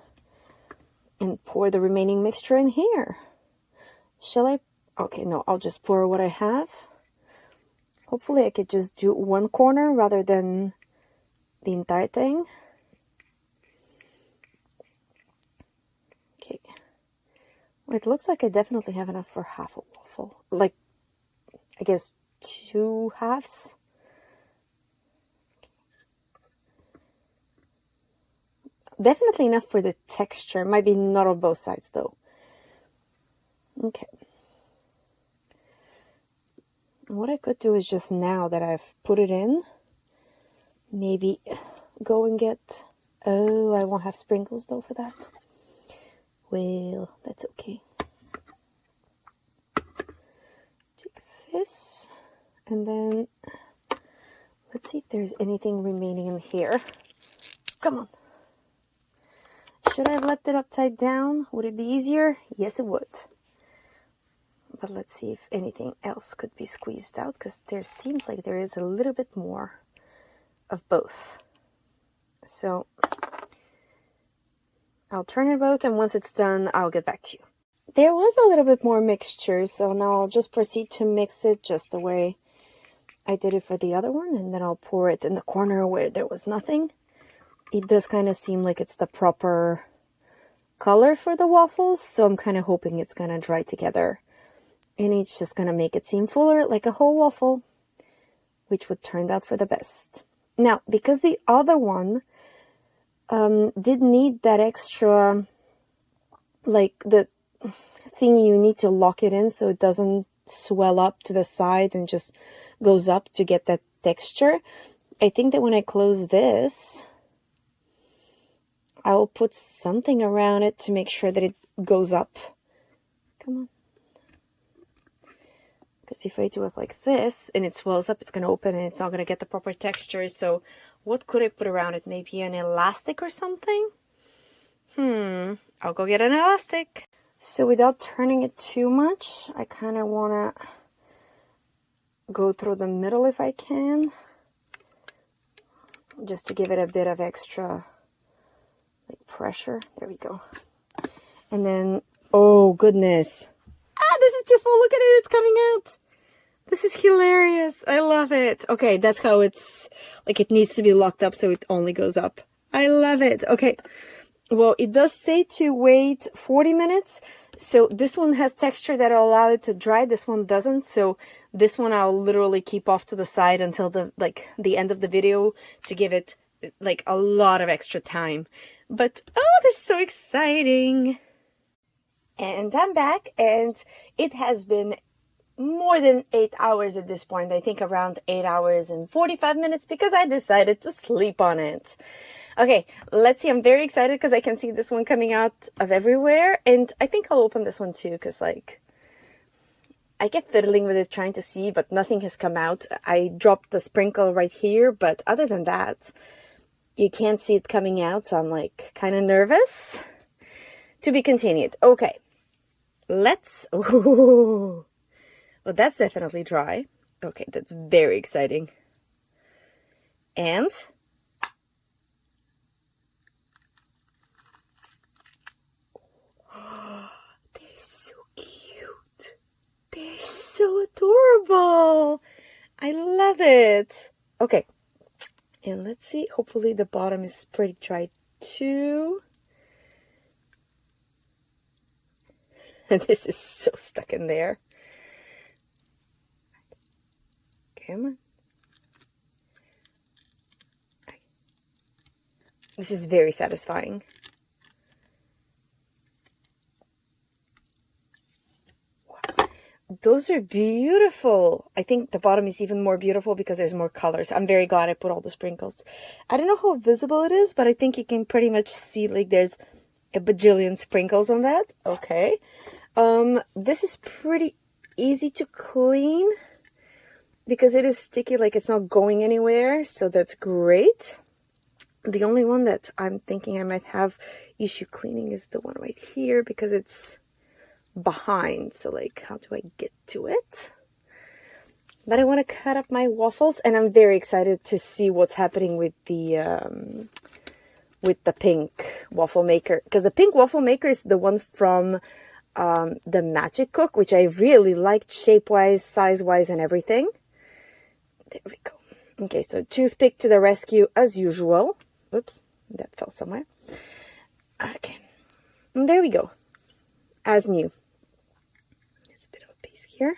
and pour the remaining mixture in here. Shall I? Okay, no, I'll just pour what I have. Hopefully I could just do one corner rather than the entire thing. Okay. Well, it looks like I definitely have enough for half a waffle. Like, I guess 2 halves. Definitely enough for the texture. Might be not on both sides though. Okay. What I could do is just now that I've put it in, maybe go and get... Oh, I won't have sprinkles though for that. Well, that's okay. Take this, and then let's see if there's anything remaining in here. Come on. Should I have left it upside down? Would it be easier? Yes, it would. But let's see if anything else could be squeezed out, because there seems like there is a little bit more of both. So I'll turn it both, and once it's done, I'll get back to you. There was a little bit more mixture, so now I'll just proceed to mix it just the way I did it for the other one, and then I'll pour it in the corner where there was nothing. It does kind of seem like it's the proper color for the waffles, so I'm kind of hoping it's going to dry together. And it's just going to make it seem fuller, like a whole waffle, which would turn out for the best. Now, because the other one did need that extra, like the thing you need to lock it in so it doesn't swell up to the side and just goes up to get that texture. I think that when I close this, I will put something around it to make sure that it goes up. Come on. Because if I do it like this and it swells up, it's going to open and it's not going to get the proper texture. So what could I put around it? Maybe an elastic or something? I'll go get an elastic. So without turning it too much, I kind of want to go through the middle if I can. Just to give it a bit of extra like pressure. There we go. And then, oh goodness. This is too full. Look at it. It's coming out. This is hilarious. I love it. Okay, that's how it's, like, it needs to be locked up so it only goes up. I love it. Okay. Well, it does say to wait 40 minutes. So this one has texture that will allow it to dry. This one doesn't. So this one I'll literally keep off to the side until the end of the video to give it like a lot of extra time. But oh, this is so exciting. And I'm back, and it has been more than 8 hours at this point. I think around 8 hours and 45 minutes because I decided to sleep on it. Okay, let's see. I'm very excited because I can see this one coming out of everywhere. And I think I'll open this one too because, like, I kept fiddling with it trying to see, but nothing has come out. I dropped the sprinkle right here, but other than that, you can't see it coming out. So I'm, like, kind of nervous. To be continued. Okay. Let's, ooh, well, that's definitely dry. Okay, that's very exciting. And they're so cute. They're so adorable. I love it. Okay, and let's see. Hopefully the bottom is pretty dry too. And this is so stuck in there. Come on. This is very satisfying. Wow. Those are beautiful. I think the bottom is even more beautiful because there's more colors. I'm very glad I put all the sprinkles. I don't know how visible it is, but I think you can pretty much see, like, there's a bajillion sprinkles on that. Okay. This is pretty easy to clean because it is sticky, like it's not going anywhere, so that's great. The only one that I'm thinking I might have issue cleaning is the one right here because it's behind. So, like, how do I get to it? But I want to cut up my waffles, and I'm very excited to see what's happening with the pink waffle maker, because the pink waffle maker is the one from the Magic Cook, which I really liked shape-wise, size-wise, and everything. There we go. Okay, so toothpick to the rescue as usual. Oops, that fell somewhere. Okay, and there we go. As new. There's a bit of a piece here.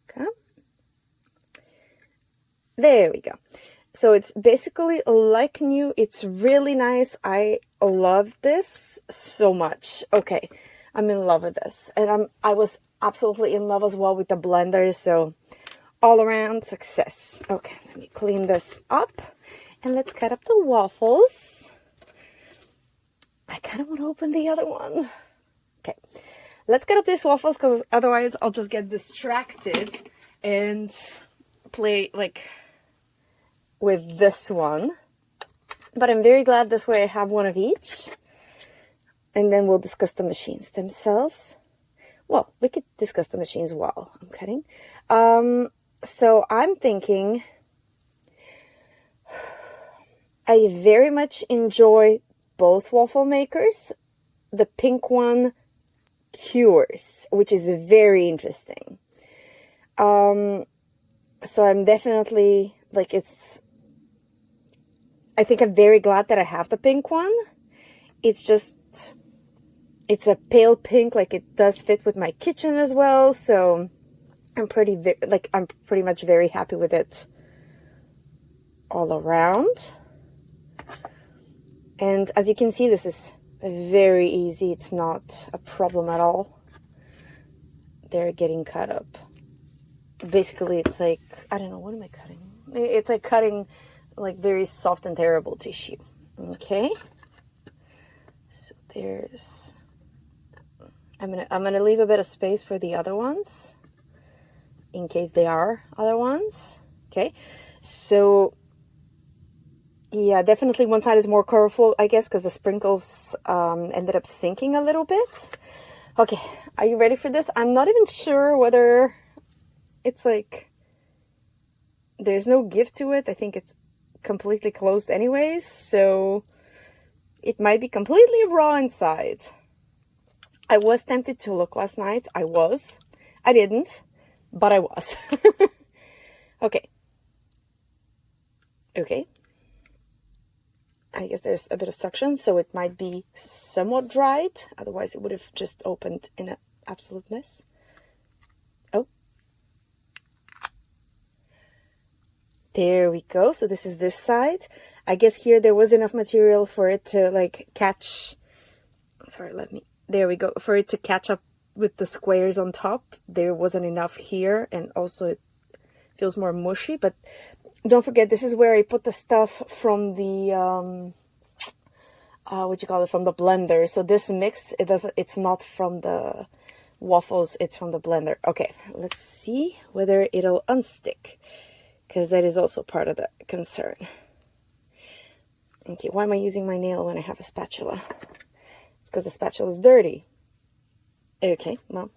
Okay. There we go. So it's basically like new. It's really nice. I love this so much. Okay, I'm in love with this. And I was absolutely in love as well with the blender. So all around success. Okay, let me clean this up. And let's cut up the waffles. I kind of want to open the other one. Okay, let's cut up these waffles because otherwise I'll just get distracted and play, like, with this one. But I'm very glad this way I have one of each. And then we'll discuss the machines themselves. Well, we could discuss the machines while I'm cutting. So I'm thinking I very much enjoy both waffle makers. The pink one cures, which is very interesting. So I'm definitely, like, I think I'm very glad that I have the pink one. It's just, it's a pale pink, like it does fit with my kitchen as well. So I'm pretty much very happy with it all around. And as you can see, this is very easy. It's not a problem at all. They're getting cut up. basically it's like, I don't know, what am I cutting? It's like cutting like very soft and terrible tissue. Okay. So there's, I'm gonna leave a bit of space for the other ones in case they are other ones. Okay. So yeah, definitely one side is more colorful, I guess, because the sprinkles ended up sinking a little bit. Okay, are you ready for this? I'm not even sure whether it's like, there's no gift to it. I think it's completely closed anyways, so it might be completely raw inside. I was tempted to look last night. I didn't, but I was. Okay. I guess there's a bit of suction, so it might be somewhat dried. Otherwise, it would have just opened in an absolute mess. Oh. There we go. So this is this side. I guess here there was enough material for it to like catch. Sorry, there we go. For it to catch up with the squares on top. There wasn't enough here, and also it feels more mushy, but don't forget, this is where I put the stuff from the, from the blender. So this mix, it's not from the waffles, it's from the blender. Okay, let's see whether it'll unstick, because that is also part of the concern. Okay, why am I using my nail when I have a spatula? It's because the spatula is dirty. Okay, well,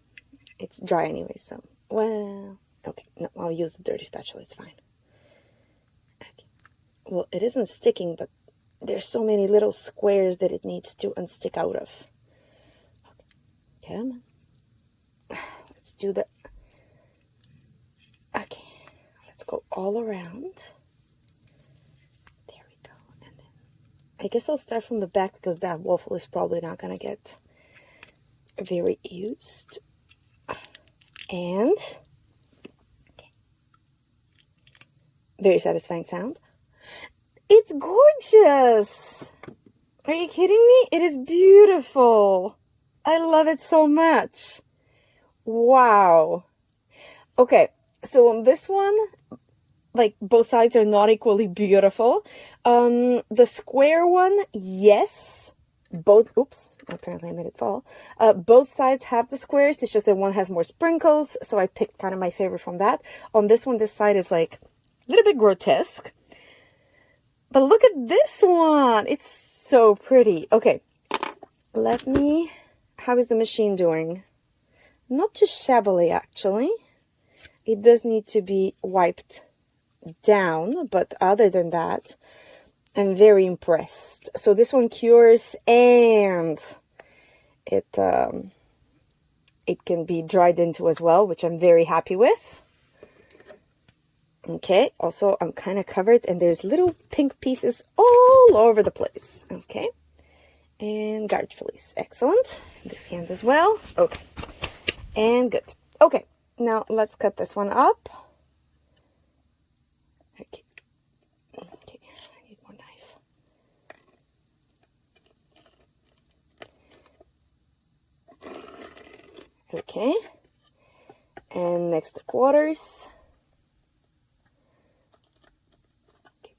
it's dry anyway, so, well, okay, no, I'll use the dirty spatula, it's fine. Well, it isn't sticking, but there's so many little squares that it needs to unstick out of. Okay, come on. Let's do that. Okay, let's go all around. There we go. And then I guess I'll start from the back because that waffle is probably not going to get very used. And, okay. Very satisfying sound. It's gorgeous! Are you kidding me? It is beautiful. I love it so much. Wow. Okay, so on this one, like both sides are not equally beautiful. The square one, yes. Oops, apparently I made it fall. Both sides have the squares. It's just that one has more sprinkles. So I picked kind of my favorite from that. On this one, this side is like a little bit grotesque. But look at this one. It's so pretty. Okay, how is the machine doing? Not too shabbily, actually. It does need to be wiped down, but other than that, I'm very impressed. So this one cures, and it can be dried into as well, which I'm very happy with. Okay, also I'm kind of covered and there's little pink pieces all over the place. Okay, and garbage police, excellent. This hand as well. Okay, and good. Okay, now let's cut this one up. Okay, I need more knife. Okay, and next the quarters.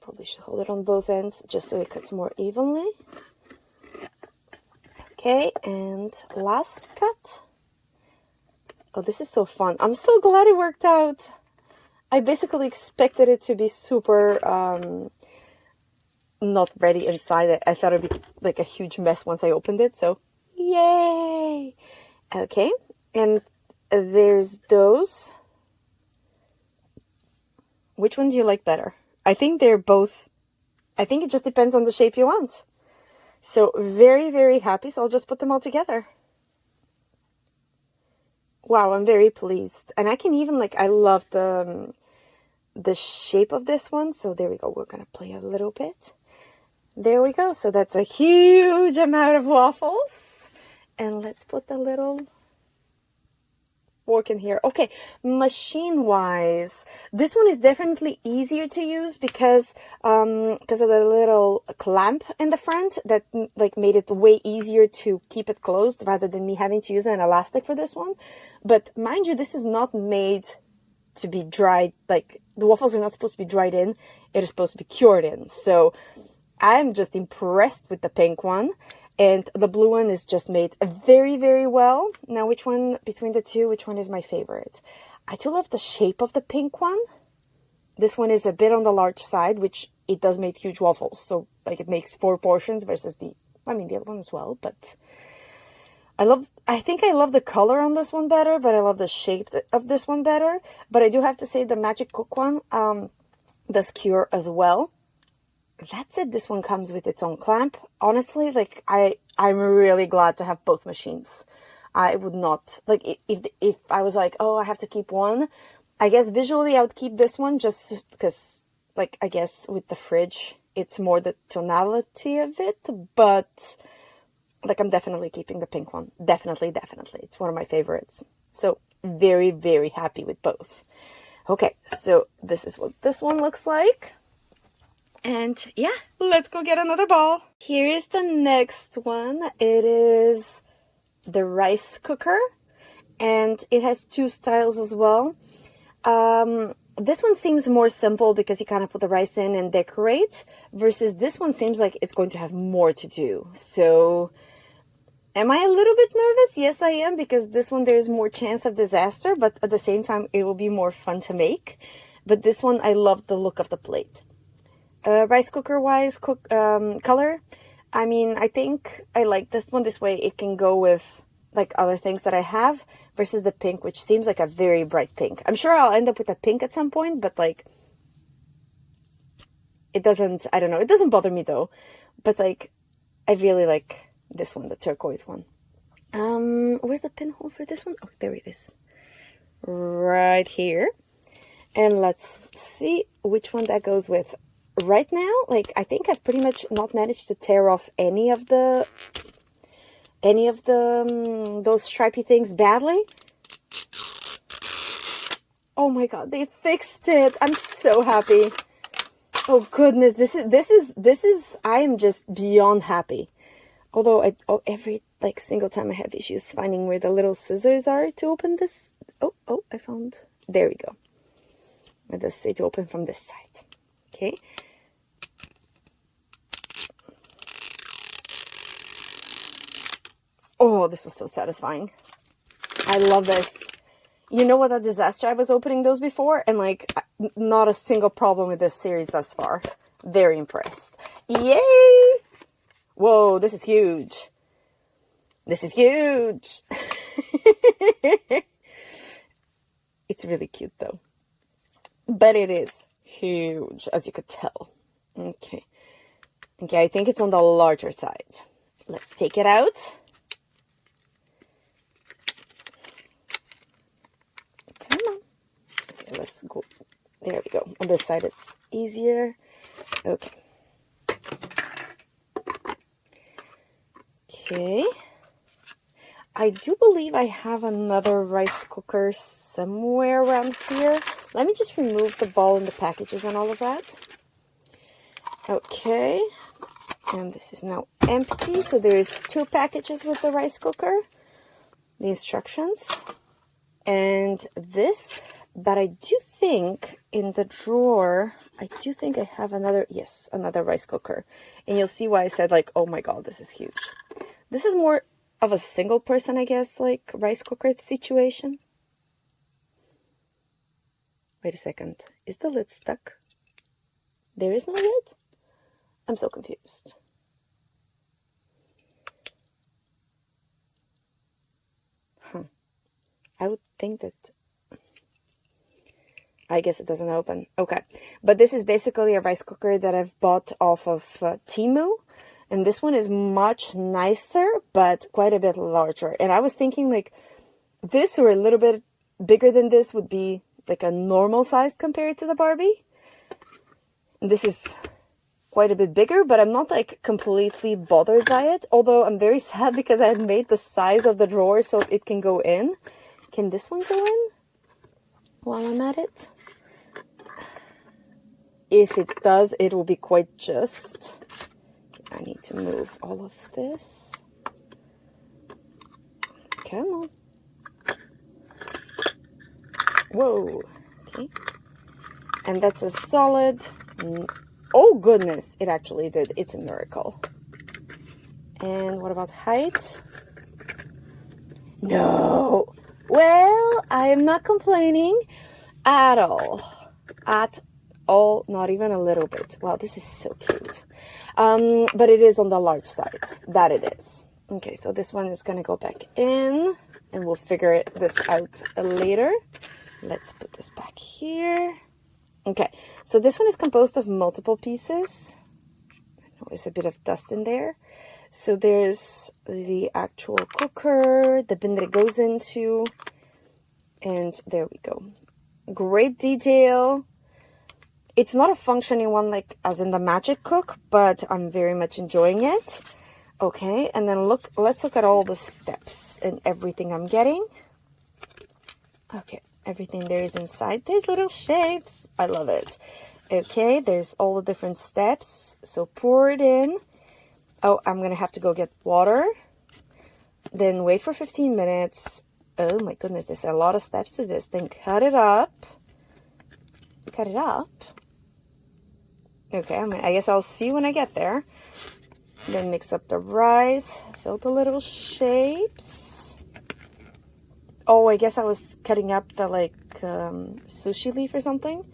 Probably should hold it on both ends just so it cuts more evenly. Okay, and last cut. Oh, this is so fun. I'm so glad it worked out. I basically expected it to be super not ready inside. I thought it'd be like a huge mess once I opened it, so yay! Okay, and there's those. Which one do you like better? I think they're both, I think it just depends on the shape you want. So very, very happy. So I'll just put them all together. Wow, I'm very pleased. And I can even I love the shape of this one. So there we go. We're going to play a little bit. There we go. So that's a huge amount of waffles. And let's put the little fork in here. Okay, machine wise, this one is definitely easier to use because of the little clamp in the front that made it way easier to keep it closed rather than me having to use an elastic for this one. But mind you, this is not made to be dried, like the waffles are not supposed to be dried in, it is supposed to be cured in. So I'm just impressed with the pink one, and the blue one is just made very, very well. Now, which one between the two, which one is my favorite? I do love the shape of the pink one. This one is a bit on the large side, which it does make huge waffles. So like it makes 4 portions versus the other one as well, but I think I love the color on this one better, but I love the shape of this one better. But I do have to say the Magic Cook one does cure as well. That's it. This one comes with its own clamp. Honestly, like I'm really glad to have both machines. I would not, like, if I was like, oh, I have to keep one, I guess visually I would keep this one just because, like, I guess with the fridge, it's more the tonality of it, but like I'm definitely keeping the pink one. Definitely. It's one of my favorites. So very, very happy with both. Okay, so this is what this one looks like. And yeah, let's go get another ball. Here is the next one. It is the rice cooker, and it has 2 styles as well. This one seems more simple because you kind of put the rice in and decorate, versus this one seems like it's going to have more to do. So am I a little bit nervous? Yes, I am, because this one there's more chance of disaster, but at the same time it will be more fun to make. But this one, I love the look of the plate. Rice cooker wise, color, I mean, I think I like this one. This way it can go with like other things that I have, versus the pink, which seems like a very bright pink. I'm sure I'll end up with a pink at some point, but like it doesn't, I don't know, it doesn't bother me though. But like I really like this one, the turquoise one. Where's the pinhole for this one? Oh, there it is. Right here. And let's see which one that goes with. Right now, like, I think I've pretty much not managed to tear off any of the those stripy things badly. Oh my god, they fixed it. I'm so happy. Oh goodness, this is I am just beyond happy. Although every like single time I have issues finding where the little scissors are to open this. Oh, I found. There we go. It does say to open from this side. Okay. Oh, this was so satisfying. I love this. You know what a disaster I was opening those before, and like not a single problem with this series thus far. Very impressed. Yay! Whoa, this is huge. This is huge. It's really cute though. But it is huge, as you could tell. Okay. Okay, I think it's on the larger side. Let's take it out. Come on. Okay, let's go. There we go. On this side, it's easier. Okay. Okay. I do believe I have another rice cooker somewhere around here. Let me just remove the ball and the packages and all of that. Okay. And this is now empty. So there's 2 packages with the rice cooker. The instructions. And this. But I do think in the drawer, I do think I have another, yes, another rice cooker. And you'll see why I said like, oh my god, this is huge. This is more of a single person, I guess, like rice cooker situation. Wait a second. Is the lid stuck? There is no lid? I'm so confused. I would think that... I guess it doesn't open. Okay. But this is basically a rice cooker that I've bought off of Temu. And this one is much nicer, but quite a bit larger. And I was thinking like this or a little bit bigger than this would be like a normal size compared to the Barbie. And this is quite a bit bigger, but I'm not like completely bothered by it. Although I'm very sad because I had made the size of the drawer so it can go in. Can this one go in while I'm at it? If it does, it will be quite just. I need to move all of this. Come on. Whoa. Okay. And that's a solid, oh goodness, it actually did. It's a miracle. And what about height? No. Well, I am not complaining at all. At all, not even a little bit. Wow, this is so cute. But it is on the large side. That it is. Okay, so this one is going to go back in, and we'll figure this out later. Let's put this back here. Okay, so this one is composed of multiple pieces. I know there's a bit of dust in there. So there's the actual cooker, the bin that it goes into, and there we go. Great detail. It's not a functioning one like as in the Magic Cook, but I'm very much enjoying it. Okay, and then let's look at all the steps and everything I'm getting. Okay, everything there is inside. There's little shapes. I love it. Okay, there's all the different steps. So pour it in. Oh, I'm going to have to go get water. Then wait for 15 minutes. Oh my goodness, there's a lot of steps to this. Then cut it up. Cut it up. Okay, I guess I'll see when I get there. Then mix up the rice. Fill the little shapes. Oh, I guess I was cutting up the sushi leaf or something.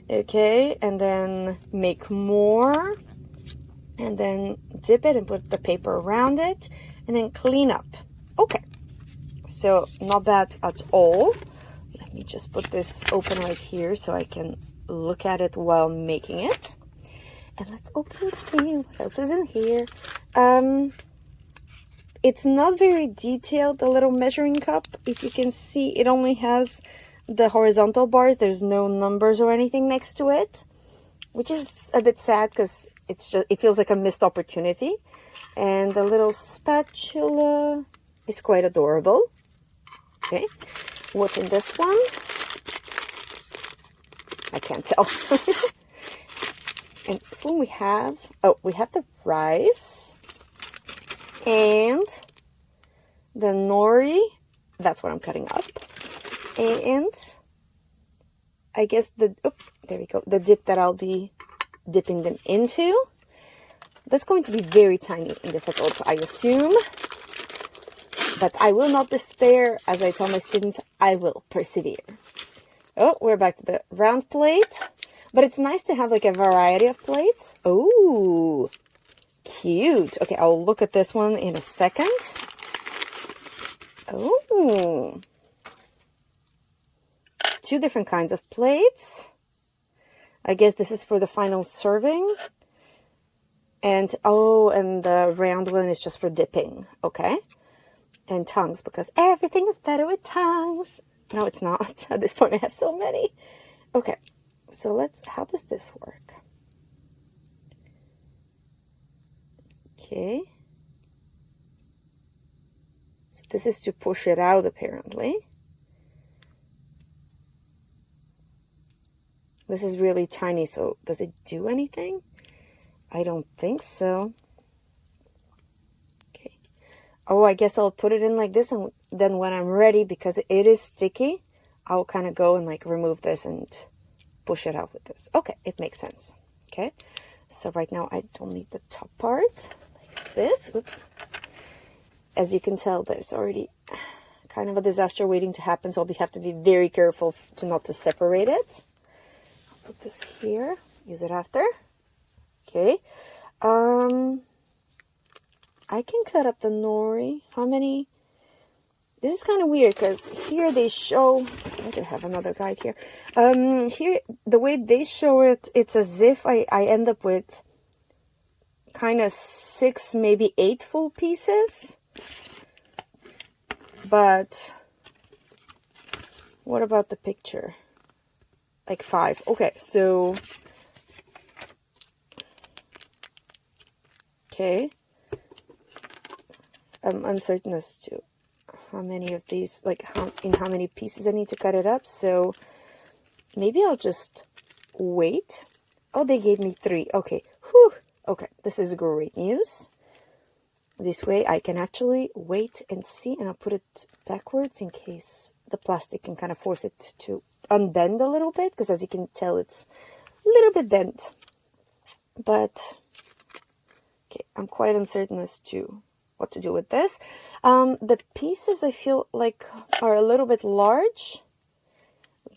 Okay, and then make more. And then dip it and put the paper around it. And then clean up. Okay, so not bad at all. Let me just put this open right here so I can look at it while making it. And let's open and see what else is in here. It's not very detailed, the little measuring cup. If you can see, it only has the horizontal bars. There's no numbers or anything next to it, which is a bit sad because it feels like a missed opportunity. And the little spatula is quite adorable. Okay, what's in this one? I can't tell. And this one we have the rice and the nori. That's what I'm cutting up. And I guess there we go. The dip that I'll be dipping them into. That's going to be very tiny and difficult, I assume. But I will not despair. As I tell my students, I will persevere. Oh, we're back to the round plate. But it's nice to have like a variety of plates. Oh, cute. Okay, I'll look at this one in a second. Oh, 2 different kinds of plates. I guess this is for the final serving. And the round one is just for dipping. Okay. And tongues, because everything is better with tongues. No, it's not. At this point, I have so many. Okay. So how does this work? Okay. So this is to push it out, apparently. This is really tiny, so does it do anything? I don't think so. Okay. Oh, I guess I'll put it in like this, and then when I'm ready, because it is sticky, I'll kind of go and remove this and push it out with this. Okay, it makes sense. Okay, so right now I don't need the top part like this. Oops. As you can tell, there's already kind of a disaster waiting to happen, so I'll have to be very careful not to separate it. I'll put this here, use it after. Okay, I can cut up the nori. How many? This is kind of weird because here they show, I do have another guide here. Here, the way they show it, it's as if I end up with kind of 6, maybe 8 full pieces. But what about the picture? Like 5. Okay, so, okay. I'm uncertain as to how many of these, in how many pieces I need to cut it up. So maybe I'll just wait. Oh, they gave me 3. Okay. Whew. Okay. This is great news. This way I can actually wait and see, and I'll put it backwards in case the plastic and kind of force it to unbend a little bit, because as you can tell, it's a little bit bent. But okay, I'm quite uncertain as to what to do with this. The pieces I feel like are a little bit large.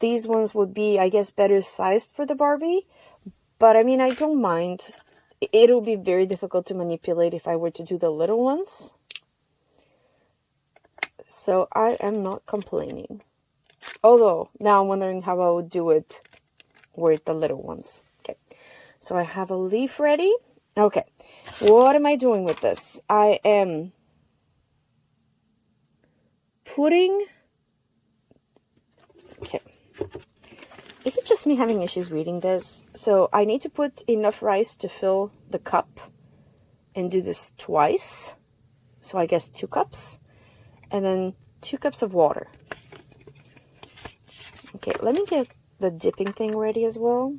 These ones would be, I guess, better sized for the Barbie. But I mean, I don't mind. It'll be very difficult to manipulate if I were to do the little ones. So I am not complaining. Although, now I'm wondering how I would do it with the little ones. Okay, so I have a leaf ready. Okay, what am I doing with this? I am putting... Okay. Is it just me having issues reading this? So I need to put enough rice to fill the cup and do this twice. So I guess 2 cups. And then 2 cups of water. Okay, let me get the dipping thing ready as well.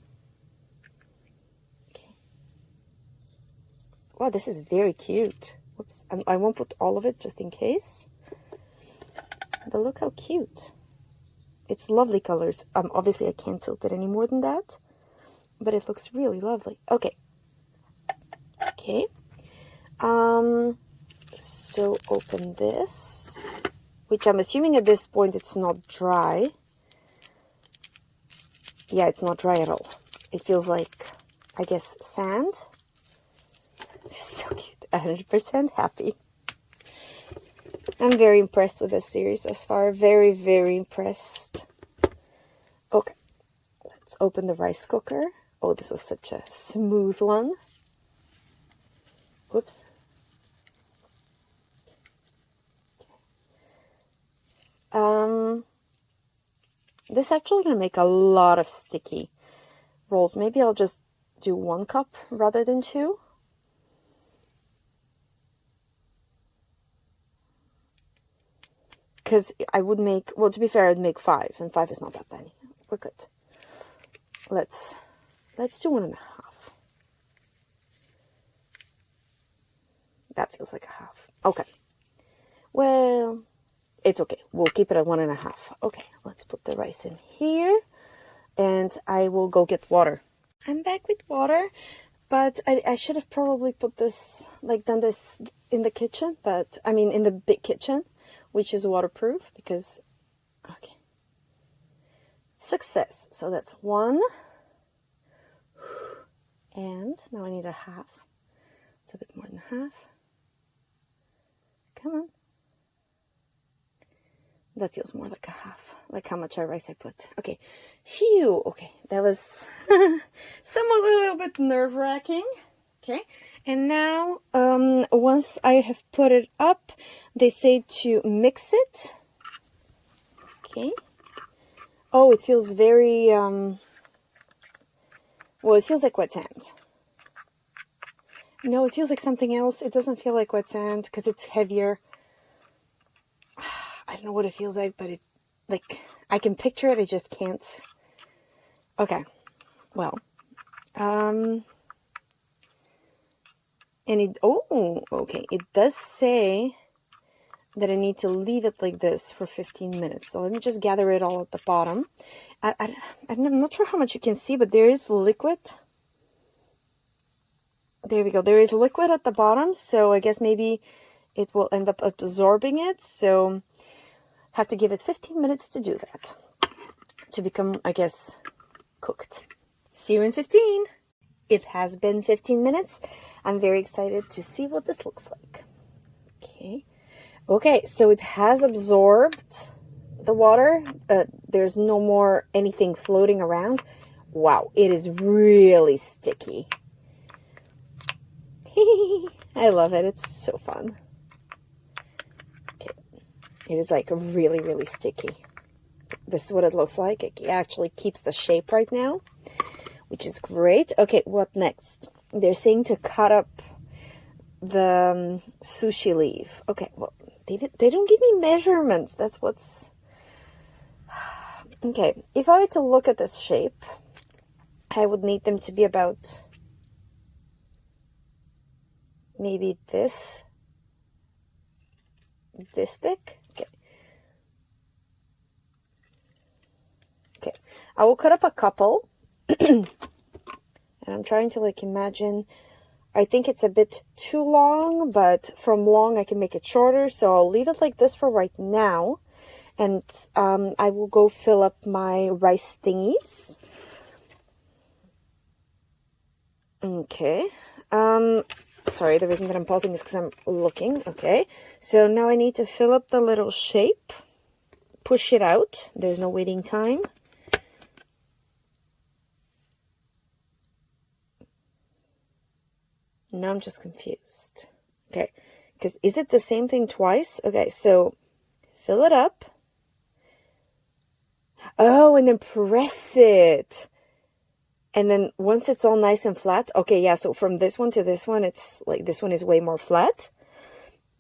Okay. Wow, this is very cute. Whoops, I won't put all of it just in case. But look how cute. It's lovely colors. Obviously, I can't tilt it any more than that. But it looks really lovely. Okay. Okay. So open this. Which I'm assuming at this point it's not dry. Yeah, it's not dry at all. It feels like, I guess, sand. So cute. 100% happy. I'm very impressed with this series thus far. Very, very impressed. Okay. Let's open the rice cooker. Oh, this was such a smooth one. Whoops. This is actually going to make a lot of sticky rolls. Maybe I'll just do 1 cup rather than 2. Because I would make, well, to be fair, I'd make 5, and 5 is not that many. We're good. Let's do 1.5. That feels like a half. Okay. Well, it's okay. We'll keep it at 1.5. Okay, let's put the rice in here. And I will go get water. I'm back with water. But I should have probably put this, like done this in the kitchen. But, I mean, in the big kitchen, which is waterproof. Because, okay. Success. So that's 1. And now I need a half. It's a bit more than a half. Come on. That feels more like a half, like how much rice I put. Okay, phew, okay, that was somewhat a little bit nerve-wracking. Okay, and now, once I have put it up, they say to mix it. Okay. Oh, it feels very, well, it feels like wet sand. No, it feels like something else. It doesn't feel like wet sand because it's heavier. I don't know what it feels like, but it, like, I can picture it, I just can't. Okay, well, and it, oh, okay, it does say that I need to leave it like this for 15 minutes. So let me just gather it all at the bottom. I'm not sure how much you can see, but there is liquid. There we go. There is liquid at the bottom, so I guess maybe it will end up absorbing it. So have to give it 15 minutes to do that, to become, I guess, cooked. See you in 15. It has been 15 minutes. I'm very excited to see what this looks like. Okay. Okay, so it has absorbed the water. There's no more anything floating around. Wow, it is really sticky. I love it. It's so fun. Okay. It is like really, really sticky. This is what it looks like. It actually keeps the shape right now, which is great. Okay, what next? They're saying to cut up the sushi leaf. Okay, well, they don't give me measurements. That's what's... Okay, if I were to look at this shape, I would need them to be about maybe this thick. Okay. I will cut up a couple. And I'm trying to like imagine, I think it's a bit too long, but from long I can make it shorter. So I'll leave it like this for right now. And I will go fill up my rice thingies. Okay. Sorry, the reason that I'm pausing is because I'm looking. Okay. So now I need to fill up the little shape. Push it out. There's no waiting time. Now I'm just confused. Okay. Because is it the same thing twice? Okay, so fill it up. Oh, and then press it. And then once it's all nice and flat, okay, yeah, so from this one to this one, it's like this one is way more flat.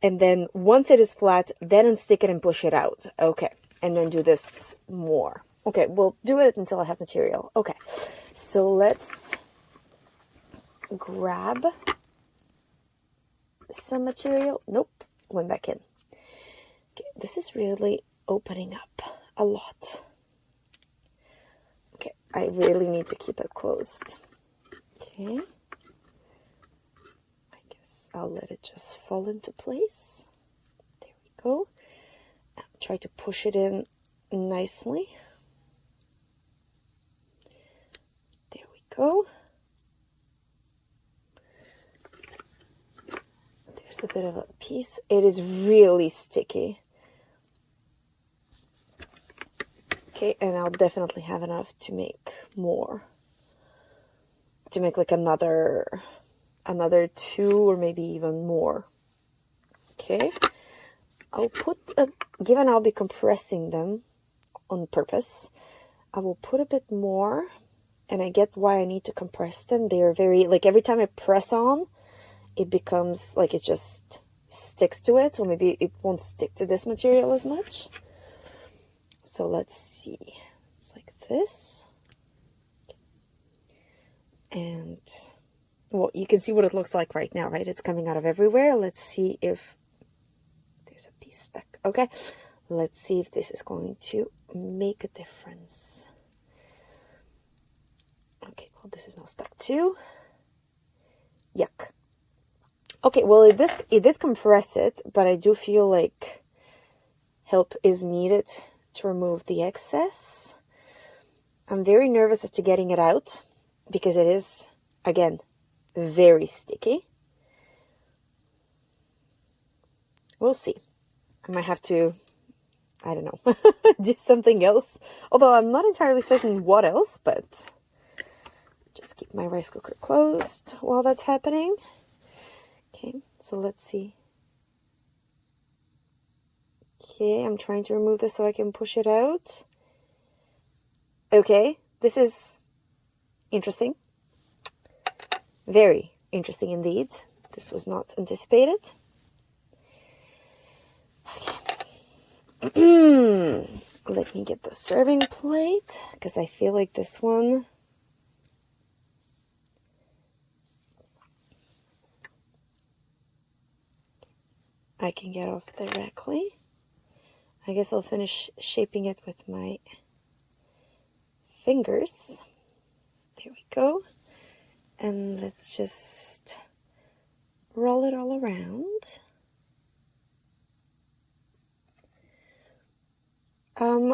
And then once it is flat, then unstick it and push it out. Okay, and then do this more. Okay, we'll do it until I have material. Okay, so let's grab some material. Nope, went back in. Okay, this is really opening up a lot. Okay, I really need to keep it closed. Okay. I guess I'll let it just fall into place. There we go. I'll try to push it in nicely. There we go. There's a bit of a piece. It is really sticky. Okay, and I'll definitely have enough to make more. To make like another 2 or maybe even more. Okay. I'll put given I'll be compressing them on purpose, I will put a bit more, and I get why I need to compress them. They are very, like every time I press on, it becomes like it just sticks to it. So maybe it won't stick to this material as much. So let's see. It's like this. And, well, you can see what it looks like right now, right? It's coming out of everywhere. Let's see if there's a piece stuck. Okay. Let's see if this is going to make a difference. Okay, well, this is now stuck too. Yuck. Okay, well, it did compress it, but I do feel like help is needed to remove the excess. I'm very nervous as to getting it out because it is, again, very sticky. We'll see. I might have to, I don't know, do something else. Although I'm not entirely certain what else, but just keep my rice cooker closed while that's happening. Okay, so let's see. Okay, I'm trying to remove this so I can push it out. Okay, this is interesting. Very interesting indeed. This was not anticipated. Okay. Let me get the serving plate, because I feel like this one... I can get off directly. I guess I'll finish shaping it with my fingers. There we go. And let's just roll it all around.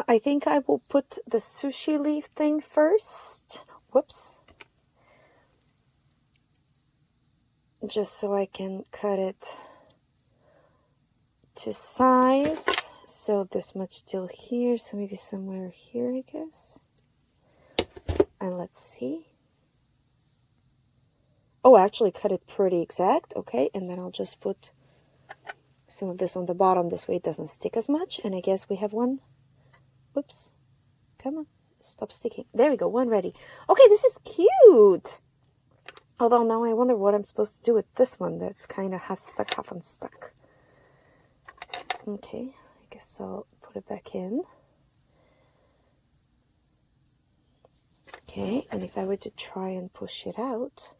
I think I will put the sushi leaf thing first. Whoops. Just so I can cut it to size. So this much still here, so maybe somewhere here, I guess. And let's see. Oh, I actually cut it pretty exact. Okay, and then I'll just put some of this on the bottom. This way it doesn't stick as much. And I guess we have one. Whoops. Come on. Stop sticking. There we go. One ready. Okay, this is cute. Although now I wonder what I'm supposed to do with this one that's kind of half stuck, half unstuck. Okay, I guess I'll put it back in. Okay, and if I were to try and push it out,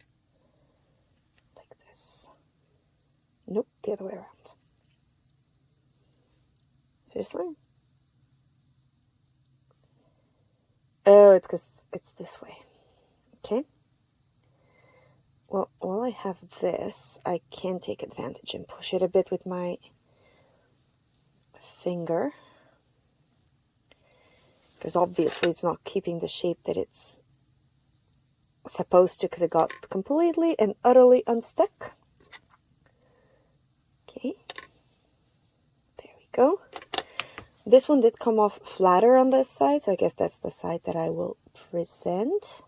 like this. Nope, the other way around. Seriously? Oh, it's because it's this way. Okay. Well, while I have this, I can take advantage and push it a bit with my finger. Because obviously it's not keeping the shape that it's supposed to, because it got completely and utterly unstuck. Okay. There we go. This one did come off flatter on this side, so I guess that's the side that I will present.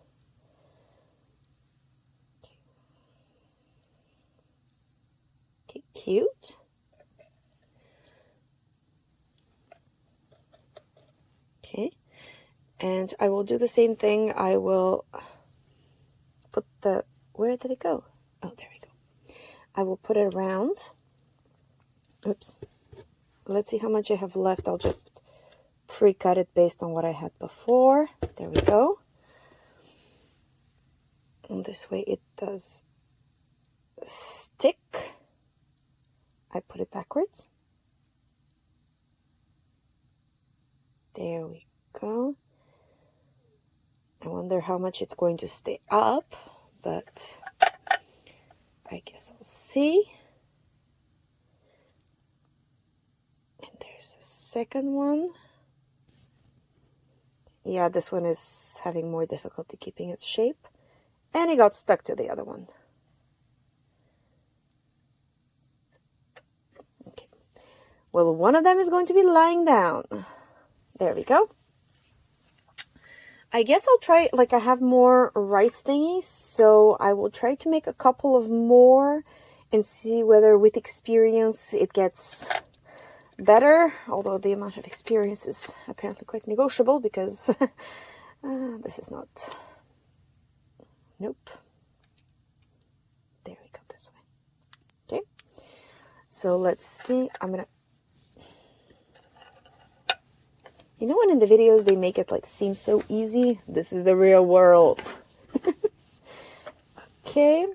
Okay, cute. Okay, and I will do the same thing. I will put the, where did it go? Oh, there we go. I will put it around. Oops. Let's see how much I have left. I'll just pre-cut it based on what I had before. There we go. And this way it does stick. I put it backwards. There we go. I wonder how much it's going to stay up, but I guess I'll see. And there's a second one. Yeah, this one is having more difficulty keeping its shape. And it got stuck to the other one. Okay. Well, one of them is going to be lying down. There we go. I guess I'll try, like, I have more rice thingies, so I will try to make a couple of more and see whether with experience it gets better, although the amount of experience is apparently quite negotiable, because this is not, nope, there we go, this way. Okay, so let's see. I'm gonna, you know when in the videos they make it like seem so easy? This is the real world. Okay,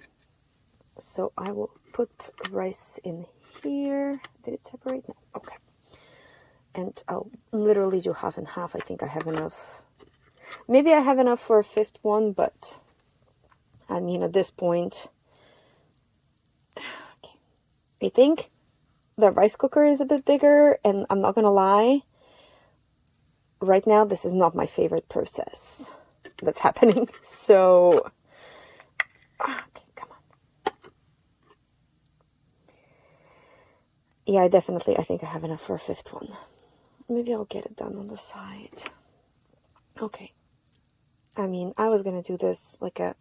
so I will put rice in here. Did it separate? No. Okay. And I'll literally do half and half. I think I have enough. Maybe I have enough for a fifth one, but I mean, at this point, okay. I think the rice cooker is a bit bigger, and I'm not gonna lie. Right now, this is not my favorite process that's happening. So, okay, come on. Yeah, I think I have enough for a fifth one. Maybe I'll get it done on the side. Okay. I mean, I was gonna do this like a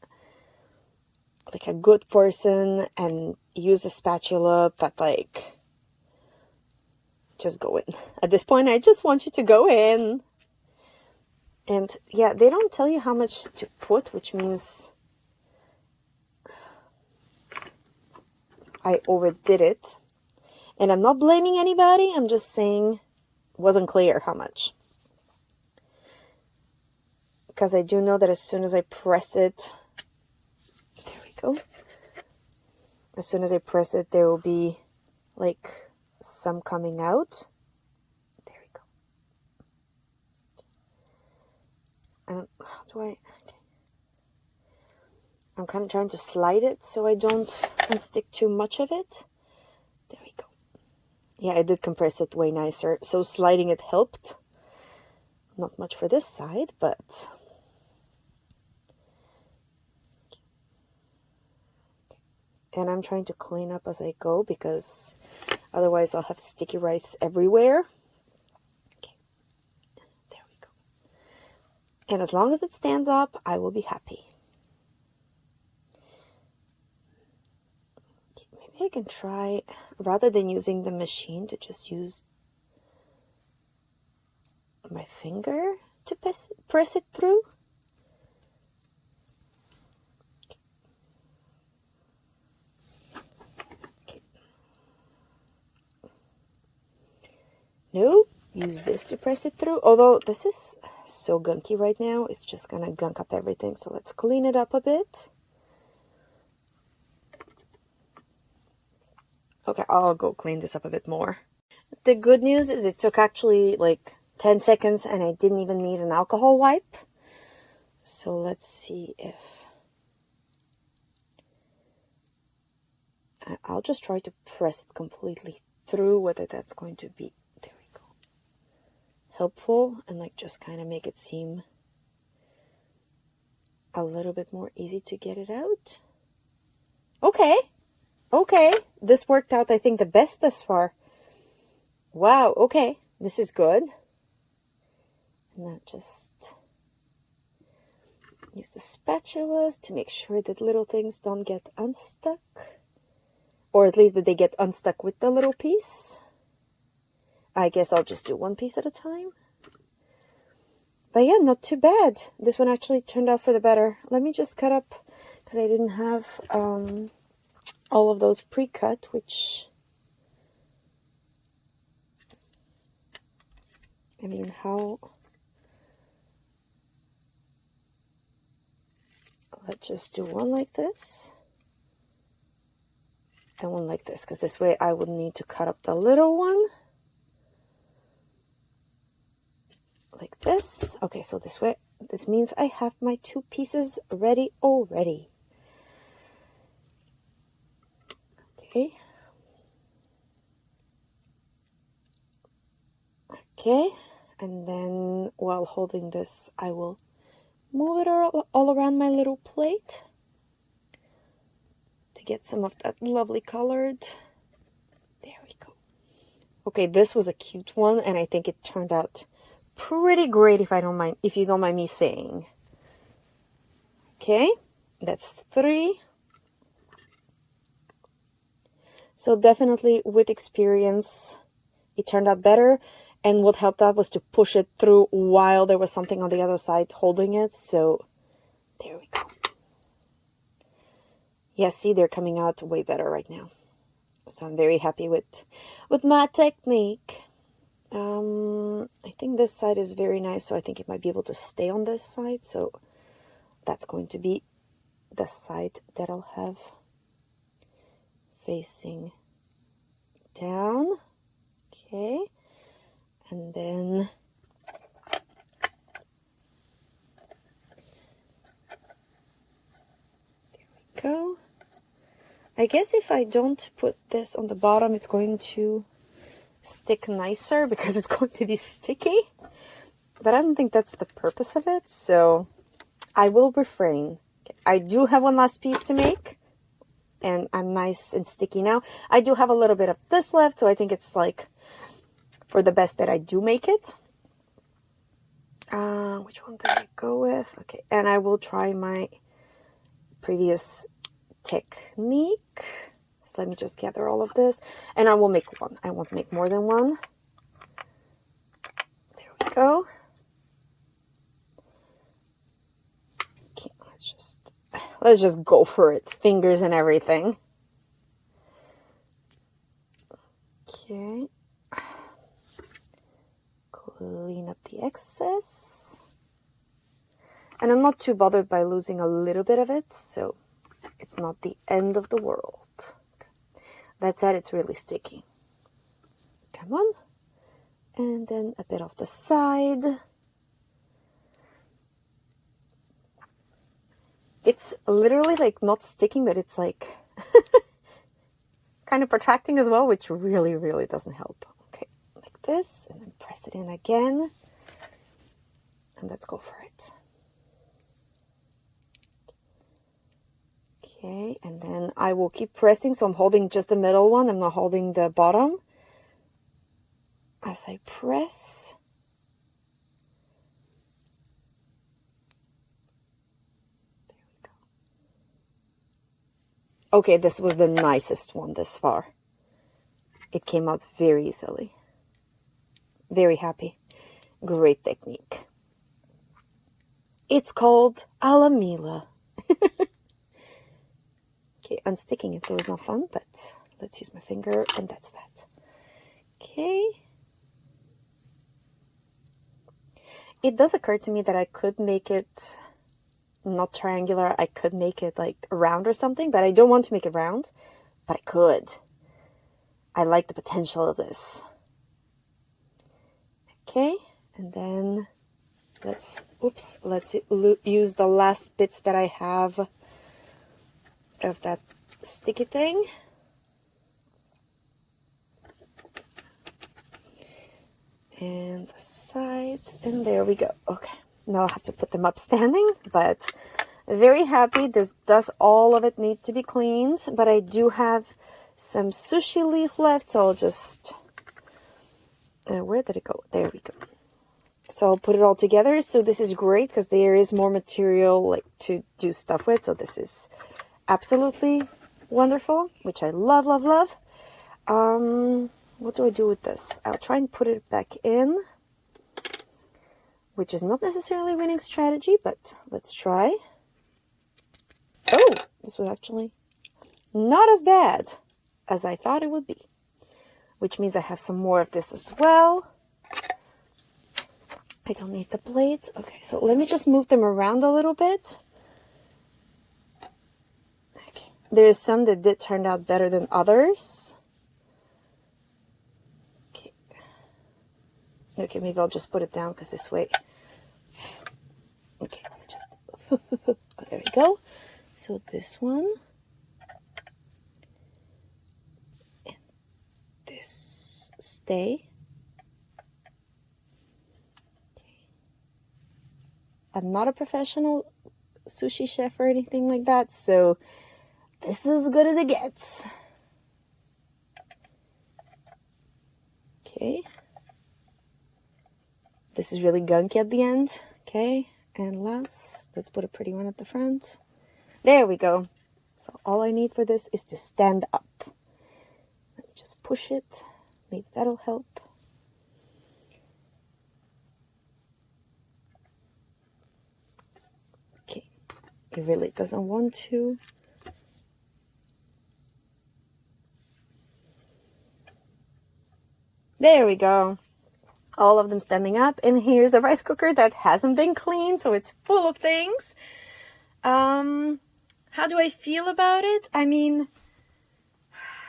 good person and use a spatula, but like, just go in. At this point, I just want you to go in. And yeah, they don't tell you how much to put, which means I overdid it. And I'm not blaming anybody. I'm just saying it wasn't clear how much. Because I do know that as soon as I press it, there we go. As soon as I press it, there will be like some coming out. There we go. And how do I, okay. I'm kind of trying to slide it so I don't unstick too much of it. There we go. Yeah, I did compress it way nicer. So sliding it helped. Not much for this side, but... And I'm trying to clean up as I go, because otherwise I'll have sticky rice everywhere. Okay, there we go. And as long as it stands up, I will be happy. Okay, maybe I can try, rather than using the machine, to just use my finger to press it through. No, use this to press it through. Although this is so gunky right now, it's just gonna gunk up everything. So let's clean it up a bit. Okay, I'll go clean this up a bit more. The good news is it took actually like 10 seconds and I didn't even need an alcohol wipe. So let's see if... I'll just try to press it completely through, whether that's going to be, there we go, helpful, and like just kind of make it seem a little bit more easy to get it out. Okay. Okay. This worked out, I think, the best thus far. Wow. Okay. This is good. And then just use the spatulas to make sure that little things don't get unstuck. Or at least that they get unstuck with the little piece. I guess I'll just do one piece at a time. But yeah, not too bad. This one actually turned out for the better. Let me just cut up, because I didn't have all of those pre-cut, which... I mean, how... Let's just do one like this. And one like this, because this way I would need to cut up the little one. Like this. Okay, so this way, this means I have my two pieces ready already. Okay. Okay, and then while holding this, I will move it all around my little plate to get some of that lovely colored. There we go. Okay, this was a cute one, and I think it turned out pretty great, if you don't mind me saying. Okay, that's 3. So definitely with experience, it turned out better. And what helped out was to push it through while there was something on the other side holding it. So there we go. Yeah, see, they're coming out way better right now. So I'm very happy with my technique. I think this side is very nice, so I think it might be able to stay on this side. So that's going to be the side that I'll have facing down. Okay. And then there we go. I guess if I don't put this on the bottom, it's going to stick nicer because it's going to be sticky. But I don't think that's the purpose of it, so I will refrain. Okay. I do have one last piece to make, and I'm nice and sticky now. I do have a little bit of this left, so I think it's like for the best that I do make it. Which one did I go with? Okay, and I will try my previous technique. So let me just gather all of this, and I will make one. I won't make more than one. There we go. Okay, let's just go for it. Fingers and everything. Okay. Clean up the excess. And I'm not too bothered by losing a little bit of it, so it's not the end of the world. That said, it's really sticky. Come on. And then a bit off the side. It's literally like not sticking, but it's like kind of protracting as well, which really, really doesn't help. Okay, like this, and then press it in again. And let's go for it. Okay, and then I will keep pressing, so I'm holding just the middle one. I'm not holding the bottom. As I press. There we go. Okay, this was the nicest one this far. It came out very easily. Very happy. Great technique. It's called Alamila. Okay, unsticking it was not fun, but let's use my finger, and that's that. Okay. It does occur to me that I could make it not triangular. I could make it like round or something, but I don't want to make it round, but I could. I like the potential of this. Okay, and then let's use the last bits that I have of that sticky thing. And the sides, and there we go. Okay, now I have to put them up standing, but very happy. This does all of it need to be cleaned, but I do have some sushi leaf left, so I'll just, where did it go? There we go. So I'll put it all together. So this is great because there is more material like to do stuff with. So this is absolutely wonderful, which I love, love, love. What do I do with this? I'll try and put it back in, which is not necessarily a winning strategy, but let's try. Oh, this was actually not as bad as I thought it would be, which means I have some more of this as well. I don't need the plate. Okay, so let me just move them around a little bit. Okay, there's some that did turn out better than others. Okay, maybe I'll just put it down because this way. Okay, let me just. Oh, there we go. So this one. And this stay. Okay. I'm not a professional sushi chef or anything like that, so this is as good as it gets. Okay. This is really gunky at the end. Okay, and last, let's put a pretty one at the front. There we go. So all I need for this is to stand up. Let me just push it. Maybe that'll help. Okay, it really doesn't want to. There we go. All of them standing up, and here's the rice cooker that hasn't been cleaned, so it's full of things. How do I feel about it? I mean,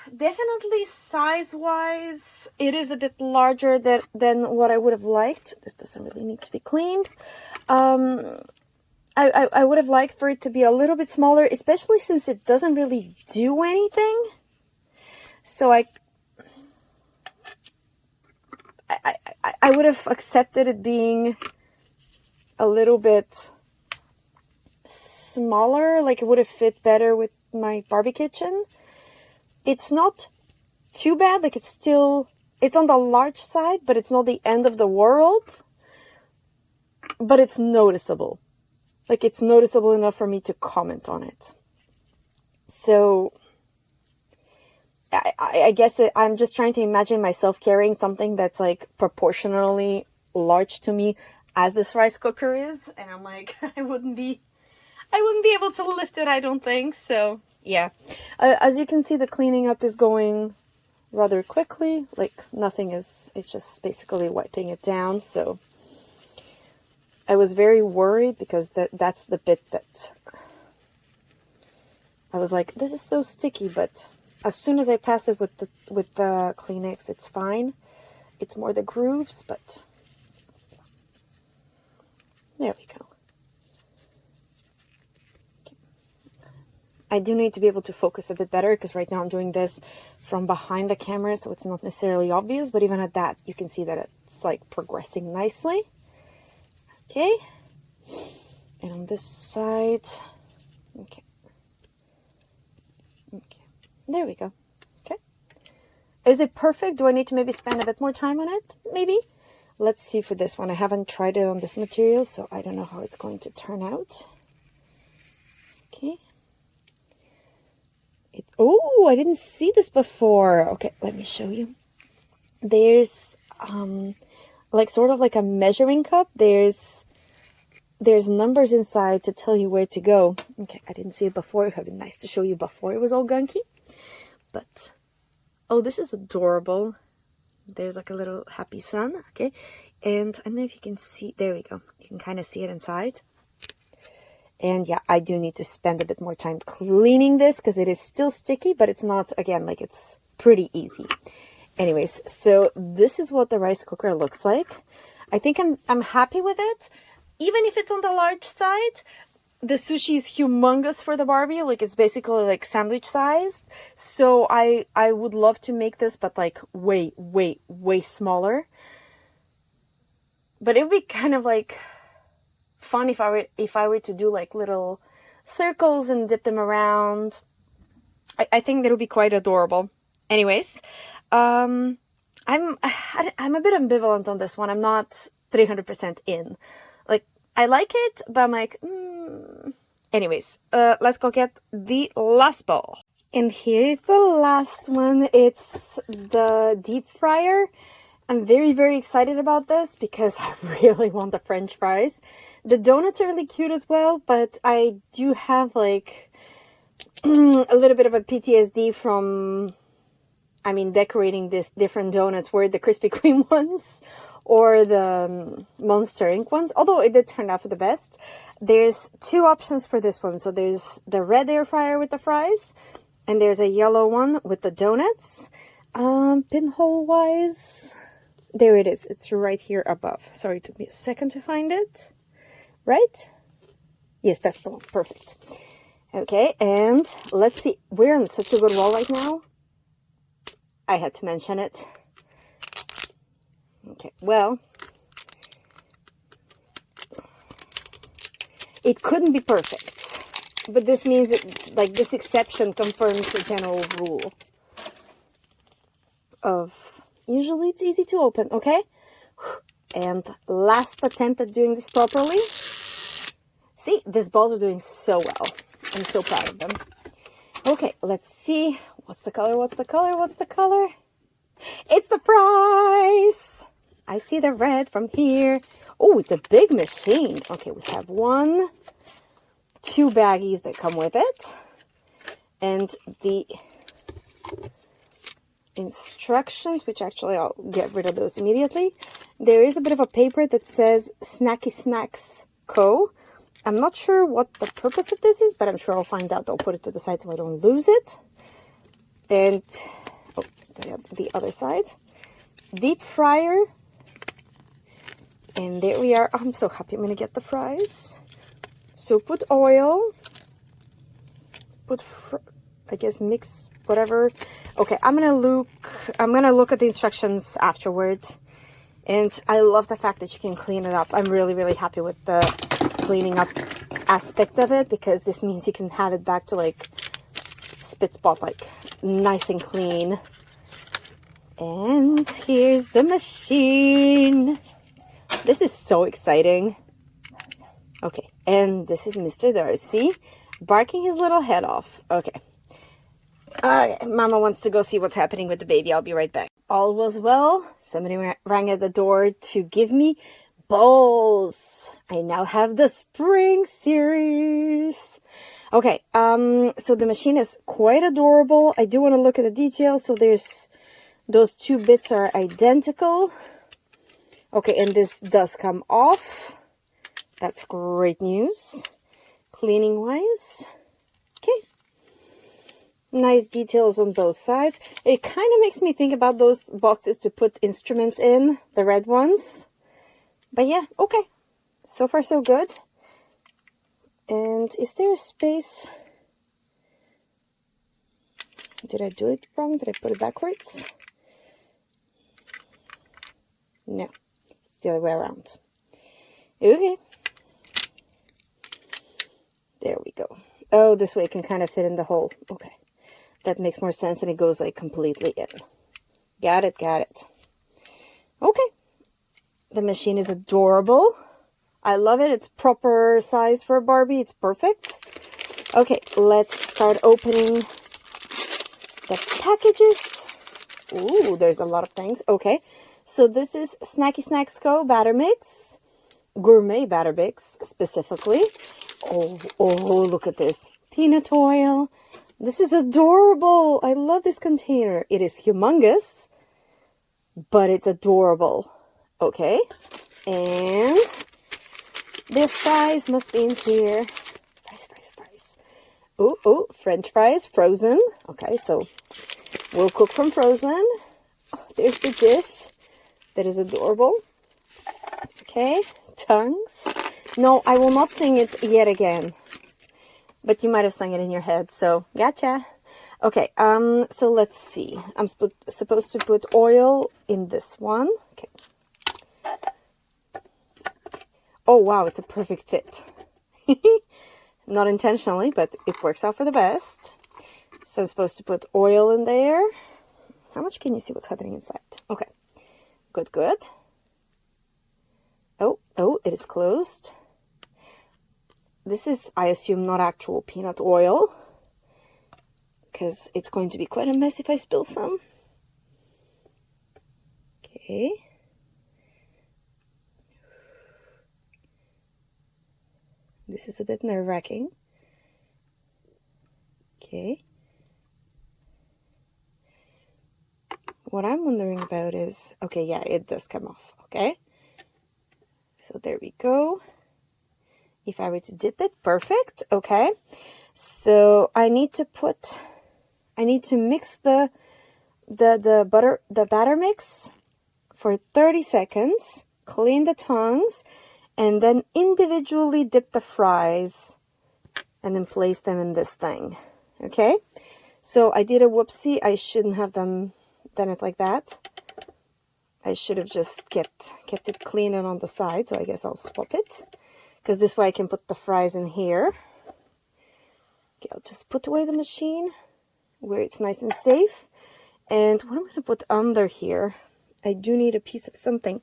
definitely size-wise, it is a bit larger than what I would have liked. This doesn't really need to be cleaned. I would have liked for it to be a little bit smaller, especially since it doesn't really do anything. So I would have accepted it being a little bit smaller, like it would have fit better with my Barbie kitchen. It's not too bad, like it's on the large side, but it's not the end of the world. But it's noticeable. Like it's noticeable enough for me to comment on it. So I guess that I'm just trying to imagine myself carrying something that's like proportionally large to me as this rice cooker is, and I'm like, I wouldn't be able to lift it, I don't think. So yeah, as you can see, the cleaning up is going rather quickly. Like it's just basically wiping it down. So I was very worried because that's the bit that I was like, this is so sticky, but as soon as I pass it with the Kleenex, it's fine. It's more the grooves, but there we go. Okay. I do need to be able to focus a bit better because right now I'm doing this from behind the camera, so it's not necessarily obvious, but even at that, you can see that it's like progressing nicely. Okay. And on this side, okay. Okay. There we go. Okay. Is it perfect? Do I need to maybe spend a bit more time on it? Maybe. Let's see for this one. I haven't tried it on this material, so I don't know how it's going to turn out. Okay. Oh, I didn't see this before. Okay, let me show you. There's like sort of like a measuring cup. There's numbers inside to tell you where to go. Okay, I didn't see it before. It would have been nice to show you before it was all gunky. But, oh, this is adorable. There's like a little happy sun, okay? And I don't know if you can see, there we go. You can kind of see it inside. And yeah, I do need to spend a bit more time cleaning this because it is still sticky, but it's not, again, like it's pretty easy. Anyways, so this is what the rice cooker looks like. I think I'm happy with it. even if it's on the large side, the sushi is humongous for the Barbie. Like, it's basically like sandwich sized. So I would love to make this, but like way, way, way smaller. But it would be kind of like fun if I were to do like little circles and dip them around. I think that would be quite adorable. Anyways, I'm a bit ambivalent on this one. I'm not 300% in. Like, I like it, but I'm like, Anyways, let's go get the last ball. And here's the last one. It's the deep fryer. I'm very, very excited about this because I really want the French fries. The donuts are really cute as well, but I do have like a little bit of a PTSD from, decorating these different donuts, were the Krispy Kreme ones or the Monster Inc. ones, although it did turn out for the best. There's two options for this one. So there's the red air fryer with the fries, and there's a yellow one with the donuts. Pinhole wise, there it is. It's right here above. Sorry, it took me a second to find it. Right? Yes, that's the one. Perfect. Okay, and let's see. We're on such a good roll right now. I had to mention it. Okay, well, it couldn't be perfect, but this means that, like, this exception confirms the general rule of usually it's easy to open, okay? And last attempt at doing this properly. See, these balls are doing so well. I'm so proud of them. Okay, let's see. What's the color? What's the color? What's the color? It's the fries! I see the red from here. Oh, it's a big machine. Okay, we have 2 baggies that come with it. And the instructions, which actually I'll get rid of those immediately. There is a bit of a paper that says Snacky Snacks Co. I'm not sure what the purpose of this is, but I'm sure I'll find out. I'll put it to the side so I don't lose it. And the other side. Deep fryer. And there we are. Oh, I'm so happy I'm going to get the fries. So put oil. I guess mix whatever. Okay, I'm gonna look at the instructions afterwards. And I love the fact that you can clean it up. I'm really, really happy with the cleaning up aspect of it, because this means you can have it back to like spit spot, like nice and clean. And here's the machine. This is so exciting. Okay, and this is Mr. Darcy barking his little head off. Okay. Alright, Mama wants to go see what's happening with the baby. I'll be right back. All was well. Somebody rang at the door to give me balls. I now have the spring series. Okay, so the machine is quite adorable. I do want to look at the details. So there's those 2 bits are identical. Okay, and this does come off. That's great news. Cleaning wise. Okay. Nice details on both sides. It kind of makes me think about those boxes to put instruments in, the red ones. But yeah, okay. So far so good. And is there a space? Did I do it wrong? Did I put it backwards? No, it's the other way around. Okay. There we go. Oh, this way it can kind of fit in the hole. Okay. That makes more sense, and it goes like completely in. Got it, got it. Okay. The machine is adorable. I love it. It's proper size for a Barbie. It's perfect. Okay, let's start opening the packages. Ooh, there's a lot of things. Okay, so this is Snacky Snacks Co. Batter Mix. Gourmet Batter Mix, specifically. Oh, look at this. Peanut oil. This is adorable. I love this container. It is humongous, but it's adorable. Okay, and this fries must be in here. Fries. Oh, French fries, frozen. Okay, so we'll cook from frozen. Oh, there's the dish. That is adorable. Okay, tongues. No, I will not sing it yet again. But you might have sung it in your head, so gotcha. Okay, so let's see. I'm supposed to put oil in this one. Okay. Oh, wow, it's a perfect fit. Not intentionally, but it works out for the best. So I'm supposed to put oil in there. How much can you see what's happening inside? Okay, good, good. Oh, it is closed. This is, I assume, not actual peanut oil, because it's going to be quite a mess if I spill some. Okay. This is a bit nerve-wracking. Okay. What I'm wondering about is, okay, yeah, it does come off, okay? So there we go. If I were to dip it, perfect, okay. So I need to mix the batter mix for 30 seconds, clean the tongues, and then individually dip the fries and then place them in this thing, okay? So I did a whoopsie. I shouldn't have done it like that. I should have just kept it clean and on the side, so I guess I'll swap it, because this way I can put the fries in here. Okay, I'll just put away the machine where it's nice and safe. And what I'm going to put under here, I do need a piece of something.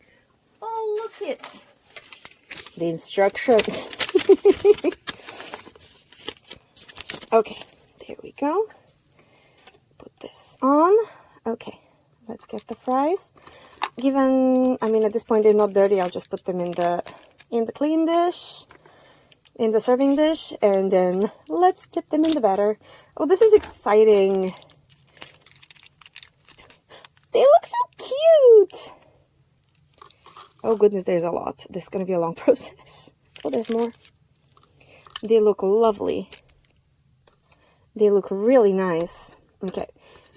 Oh, look it! The instructions. Okay, there we go. Put this on. Okay, let's get the fries. At this point they're not dirty, I'll just put them in the clean dish, in the serving dish, and then let's dip them in the batter. Oh, this is exciting. They look so cute. Oh goodness, there's a lot. This is going to be a long process. Oh, there's more. They look lovely. They look really nice. Okay,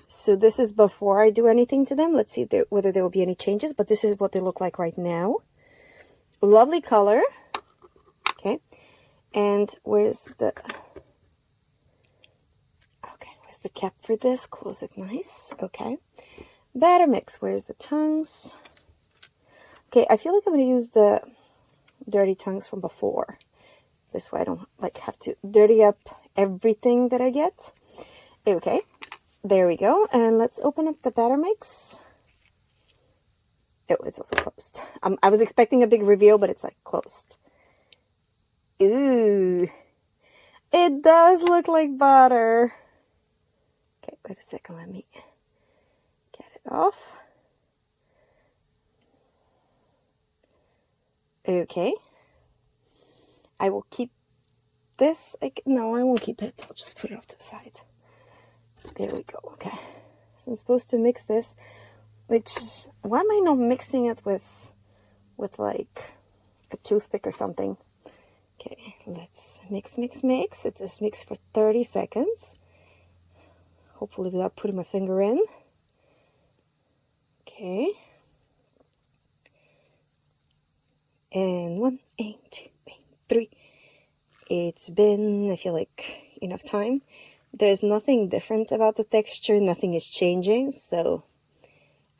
so this is before I do anything to them. Let's see whether there will be any changes, but this is what they look like right now. Lovely color. Okay, and where's the cap for this? Close it nice. Okay, batter mix. Where's the tongues? Okay, I feel like I'm going to use the dirty tongues from before. This way I don't have to dirty up everything that I get. Okay, there we go. And let's open up the batter mix. Oh, it's also closed. I was expecting a big reveal, but it's closed. Ooh, it does look like butter. Okay, wait a second. Let me get it off. Okay. I will keep this. No, I won't keep it. I'll just put it off to the side. There we go. Okay. So I'm supposed to mix this, which, why am I not mixing it with a toothpick or something? Okay, let's mix. It says mix for 30 seconds. Hopefully without putting my finger in. Okay. And 1, 2, 3. It's been, I feel like, enough time. There's nothing different about the texture. Nothing is changing. So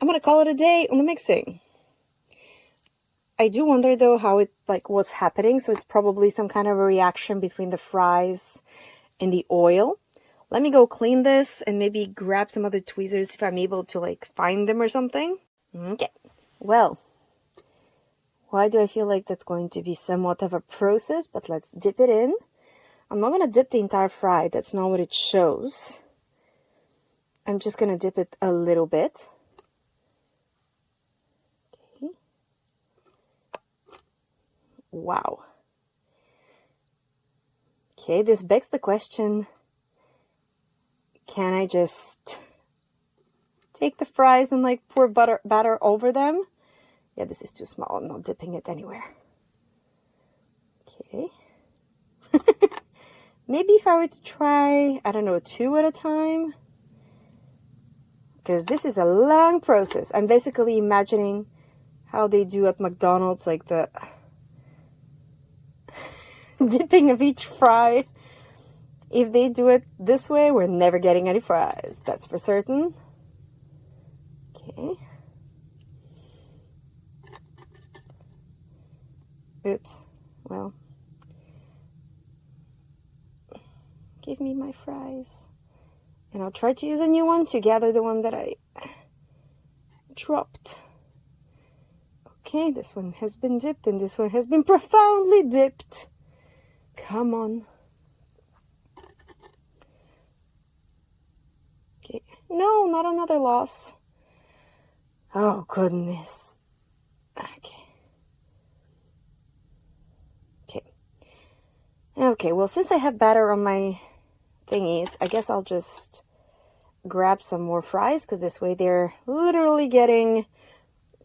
I'm going to call it a day on the mixing. I do wonder, though, how it, what's happening. So it's probably some kind of a reaction between the fries and the oil. Let me go clean this and maybe grab some other tweezers if I'm able to, find them or something. Okay. Well, why do I feel like that's going to be somewhat of a process? But let's dip it in. I'm not going to dip the entire fry. That's not what it shows. I'm just going to dip it a little bit. Okay. Wow. Okay, this begs the question, can I just take the fries and pour batter over them? Yeah, this is too small. I'm not dipping it anywhere. Okay. Maybe if I were to try, I don't know, 2 at a time. Because this is a long process. I'm basically imagining how they do at McDonald's, dipping of each fry. If they do it this way, we're never getting any fries. That's for certain. Okay. Oops. Well, give me my fries. And I'll try to use a new one to gather the one that I dropped. Okay, this one has been dipped and this one has been profoundly dipped. Come on. Okay. No, not another loss. Oh, goodness. Okay. Okay, well, since I have batter on my thingies, I guess I'll just grab some more fries, because this way they're literally getting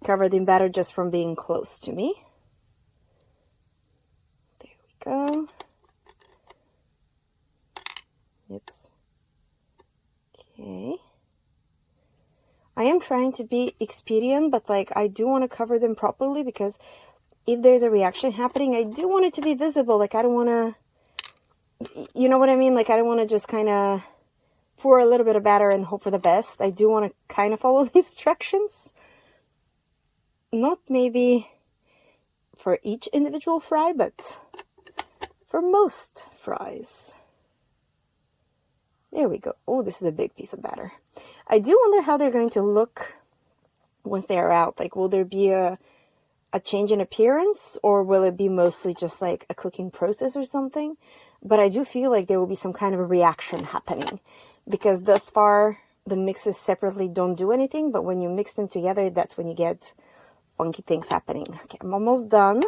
covered in batter just from being close to me. There we go. Oops. Okay. I am trying to be expedient, but like I do want to cover them properly, because if there's a reaction happening, I do want it to be visible. Like I don't want to, you know what I mean? Like I don't want to just kind of pour a little bit of batter and hope for the best. I do want to kind of follow the instructions. Not maybe for each individual fry, but for most fries. There we go. Oh, this is a big piece of batter. I do wonder how they're going to look once they are out. Like, will there be a change in appearance, or will it be mostly just like a cooking process or something? But I do feel like there will be some kind of a reaction happening, because thus far the mixes separately don't do anything, but when you mix them together, that's when you get funky things happening. Okay, I'm almost done.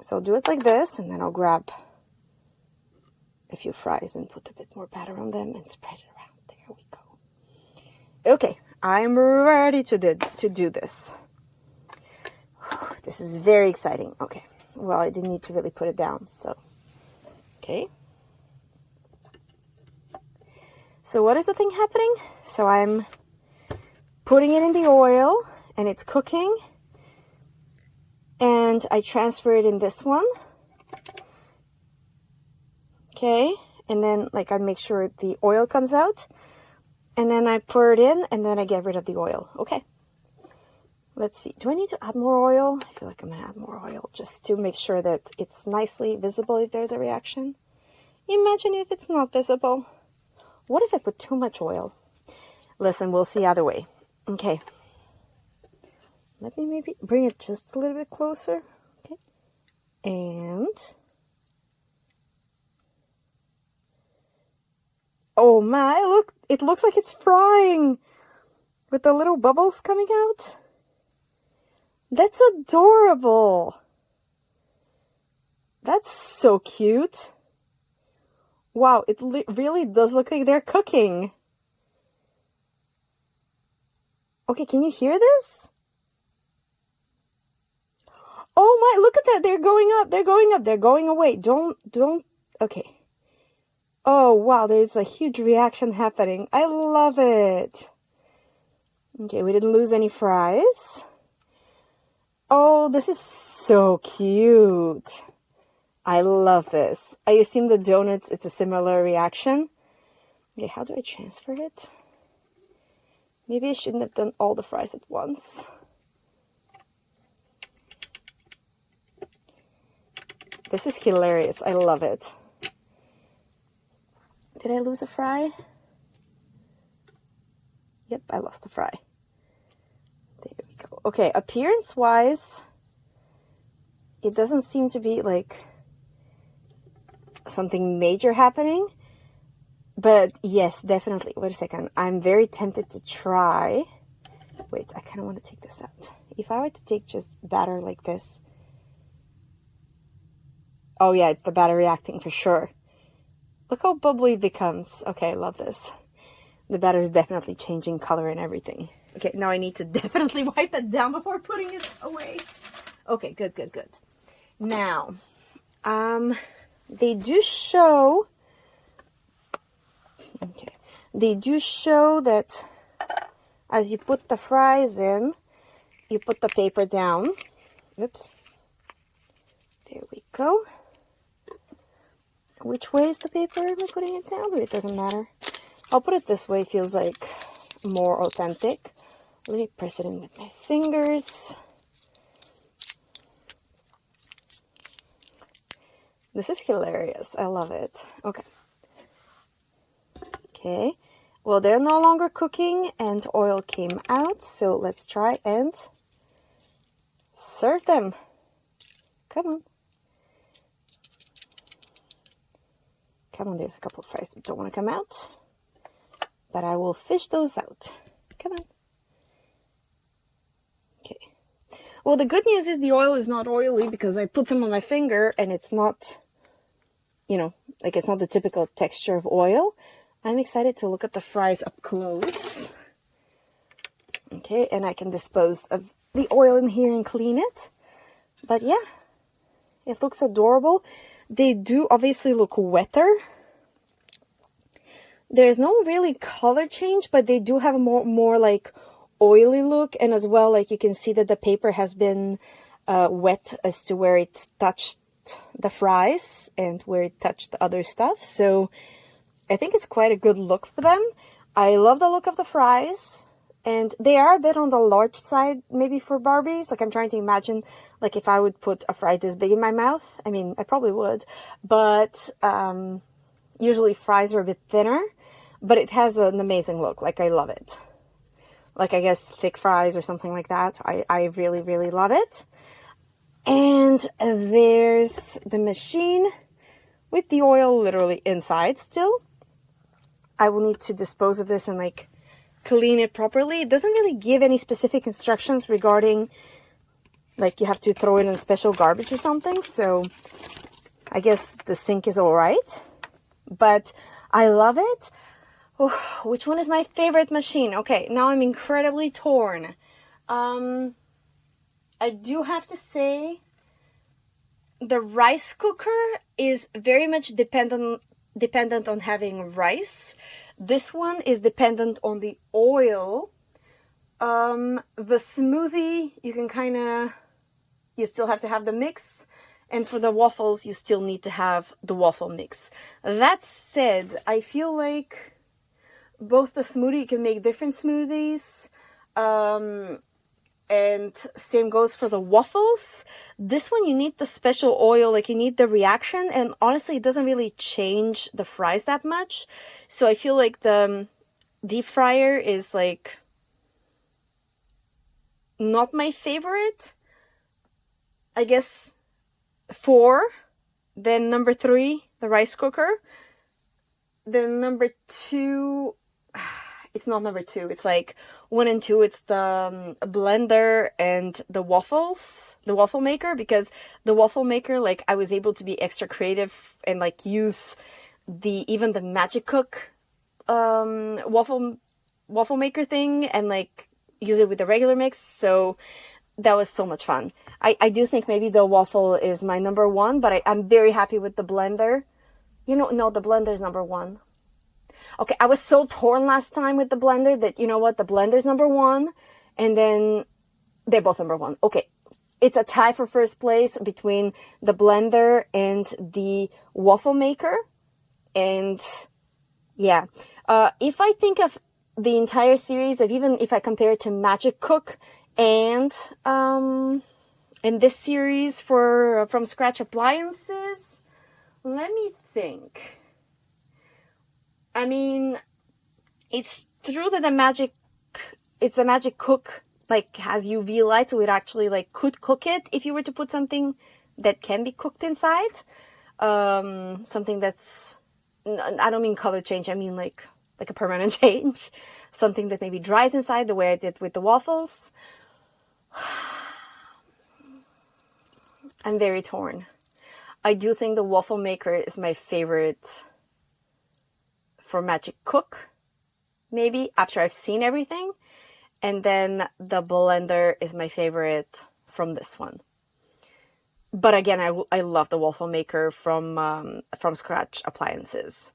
So I'll do it like this, and then I'll grab a few fries and put a bit more batter on them and spread it around. There we go. Okay, I'm ready to do this. This is very exciting. Okay, well, I didn't need to really put it down, so. Okay. So what is the thing happening? So I'm putting it in the oil, and it's cooking, and I transfer it in this one. Okay, and then like I make sure the oil comes out, and then I pour it in, and then I get rid of the oil. Okay. Let's see. Do I need to add more oil? I feel like I'm going to add more oil just to make sure that it's nicely visible if there's a reaction. Imagine if it's not visible. What if I put too much oil? Listen, we'll see either way. Okay. Let me maybe bring it just a little bit closer. Okay. And... oh my, look. It looks like it's frying with the little bubbles coming out. That's adorable. That's so cute. Wow, it really does look like they're cooking. Okay, can you hear this? Oh my, look at that. They're going up. They're going up. They're going away. Don't. Okay. Oh, wow, there's a huge reaction happening. I love it. Okay, we didn't lose any fries. Oh, this is so cute. I love this. I assume the donuts, it's a similar reaction. Okay, how do I transfer it? Maybe I shouldn't have done all the fries at once. This is hilarious. I love it. Did I lose a fry? Yep, I lost a fry. There we go. Okay, appearance-wise, it doesn't seem to be like something major happening. But yes, definitely. Wait a second. I'm very tempted to try. Wait, I kind of want to take this out. If I were to take just batter like this. Oh yeah, it's the batter reacting for sure. Look how bubbly it becomes. Okay, I love this. The batter is definitely changing color and everything. Okay, now I need to definitely wipe it down before putting it away. Okay, good. Now, they do show... okay, they do show that as you put the fries in, you put the paper down. Oops. There we go. which way is the paper am I putting it down? But it doesn't matter. I'll put it this way. It feels like more authentic. Let me press it in with my fingers. This is hilarious. I love it. Okay. Okay. Well, they're no longer cooking and oil came out. So let's try and serve them. Come on. Come on, there's a couple of fries that don't want to come out. But I will fish those out. Come on. Okay. Well, the good news is the oil is not oily because I put some on my finger and it's not, you know, like it's not the typical texture of oil. I'm excited to look at the fries up close. Okay, and I can dispose of the oil in here and clean it. But yeah, it looks adorable. They do obviously look wetter. There's no really color change, but they do have a more like oily look. And as well, like you can see that the paper has been wet as to where it touched the fries and where it touched the other stuff. So I think it's quite a good look for them. I love the look of the fries. And they are a bit on the large side, maybe for Barbies. Like I'm trying to imagine, like if I would put a fry this big in my mouth. I mean, I probably would. But usually fries are a bit thinner. But it has an amazing look. Like I love it. Like I guess thick fries or something like that. I really, really love it. And there's the machine with the oil literally inside still. I will need to dispose of this and like clean it properly. It doesn't really give any specific instructions regarding like you have to throw it in special garbage or something. So I guess the sink is all right, but I love it. Oh, which one is my favorite machine? Okay, now I'm incredibly torn. I do have to say the rice cooker is very much dependent on having rice. This one is dependent on the oil. The smoothie, you still have to have the mix. And for the waffles, you still need to have the waffle mix. That said, I feel like both the smoothie, you can make different smoothies. And same goes for the waffles. This one, you need the special oil, like you need the reaction. And honestly, it doesn't really change the fries that much. So I feel like the deep fryer is like not my favorite. I guess 4. Then number 3, the rice cooker. Then number 2... It's not number 2. It's like 1 and 2. It's the blender and the waffle maker, because the waffle maker, like I was able to be extra creative and like use even the Magic Cook waffle maker thing and like use it with the regular mix. So that was so much fun. I do think maybe the waffle is my number 1, but I'm very happy with the blender. No, the blender is number 1. Okay, I was so torn last time with the blender that, you know what, the blender's number 1, and then they're both number 1. Okay, it's a tie for first place between the blender and the waffle maker. And yeah, if I think of the entire series, even if I compare it to Magic Cook and in this series from Scrach appliances, let me think. I mean, it's true that the Magic Cook like has UV light, so it actually like could cook it if you were to put something that can be cooked inside. Something that's, I don't mean color change, I mean like a permanent change. Something that maybe dries inside, the way I did with the waffles. I'm very torn. I do think the waffle maker is my favorite for Magic Cook, maybe after I've seen everything. And then the blender is my favorite from this one. But again, I love the waffle maker from Scrach appliances.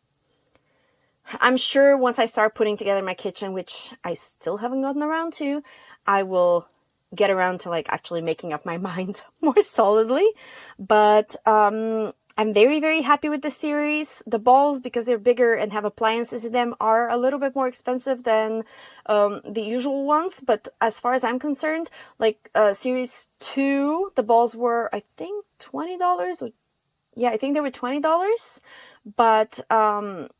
I'm sure once I start putting together my kitchen, which I still haven't gotten around to, I will get around to like actually making up my mind more solidly. But I I'm very, very happy with the series. The balls, because they're bigger and have appliances in them, are a little bit more expensive than the usual ones. But as far as I'm concerned, like series 2, the balls were, I think, $20. Yeah, I think they were $20. But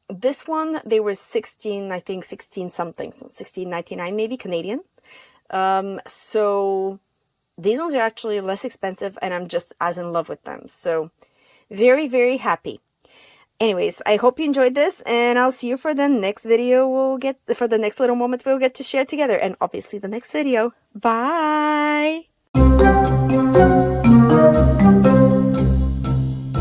this one, they were 16, I think 16 something, so 16.99 maybe Canadian. So these ones are actually less expensive, and I'm just as in love with them. So very, very happy. Anyways, I hope you enjoyed this, and I'll see you for the next video for the next little moment we'll get to share together, and obviously the next video. Bye!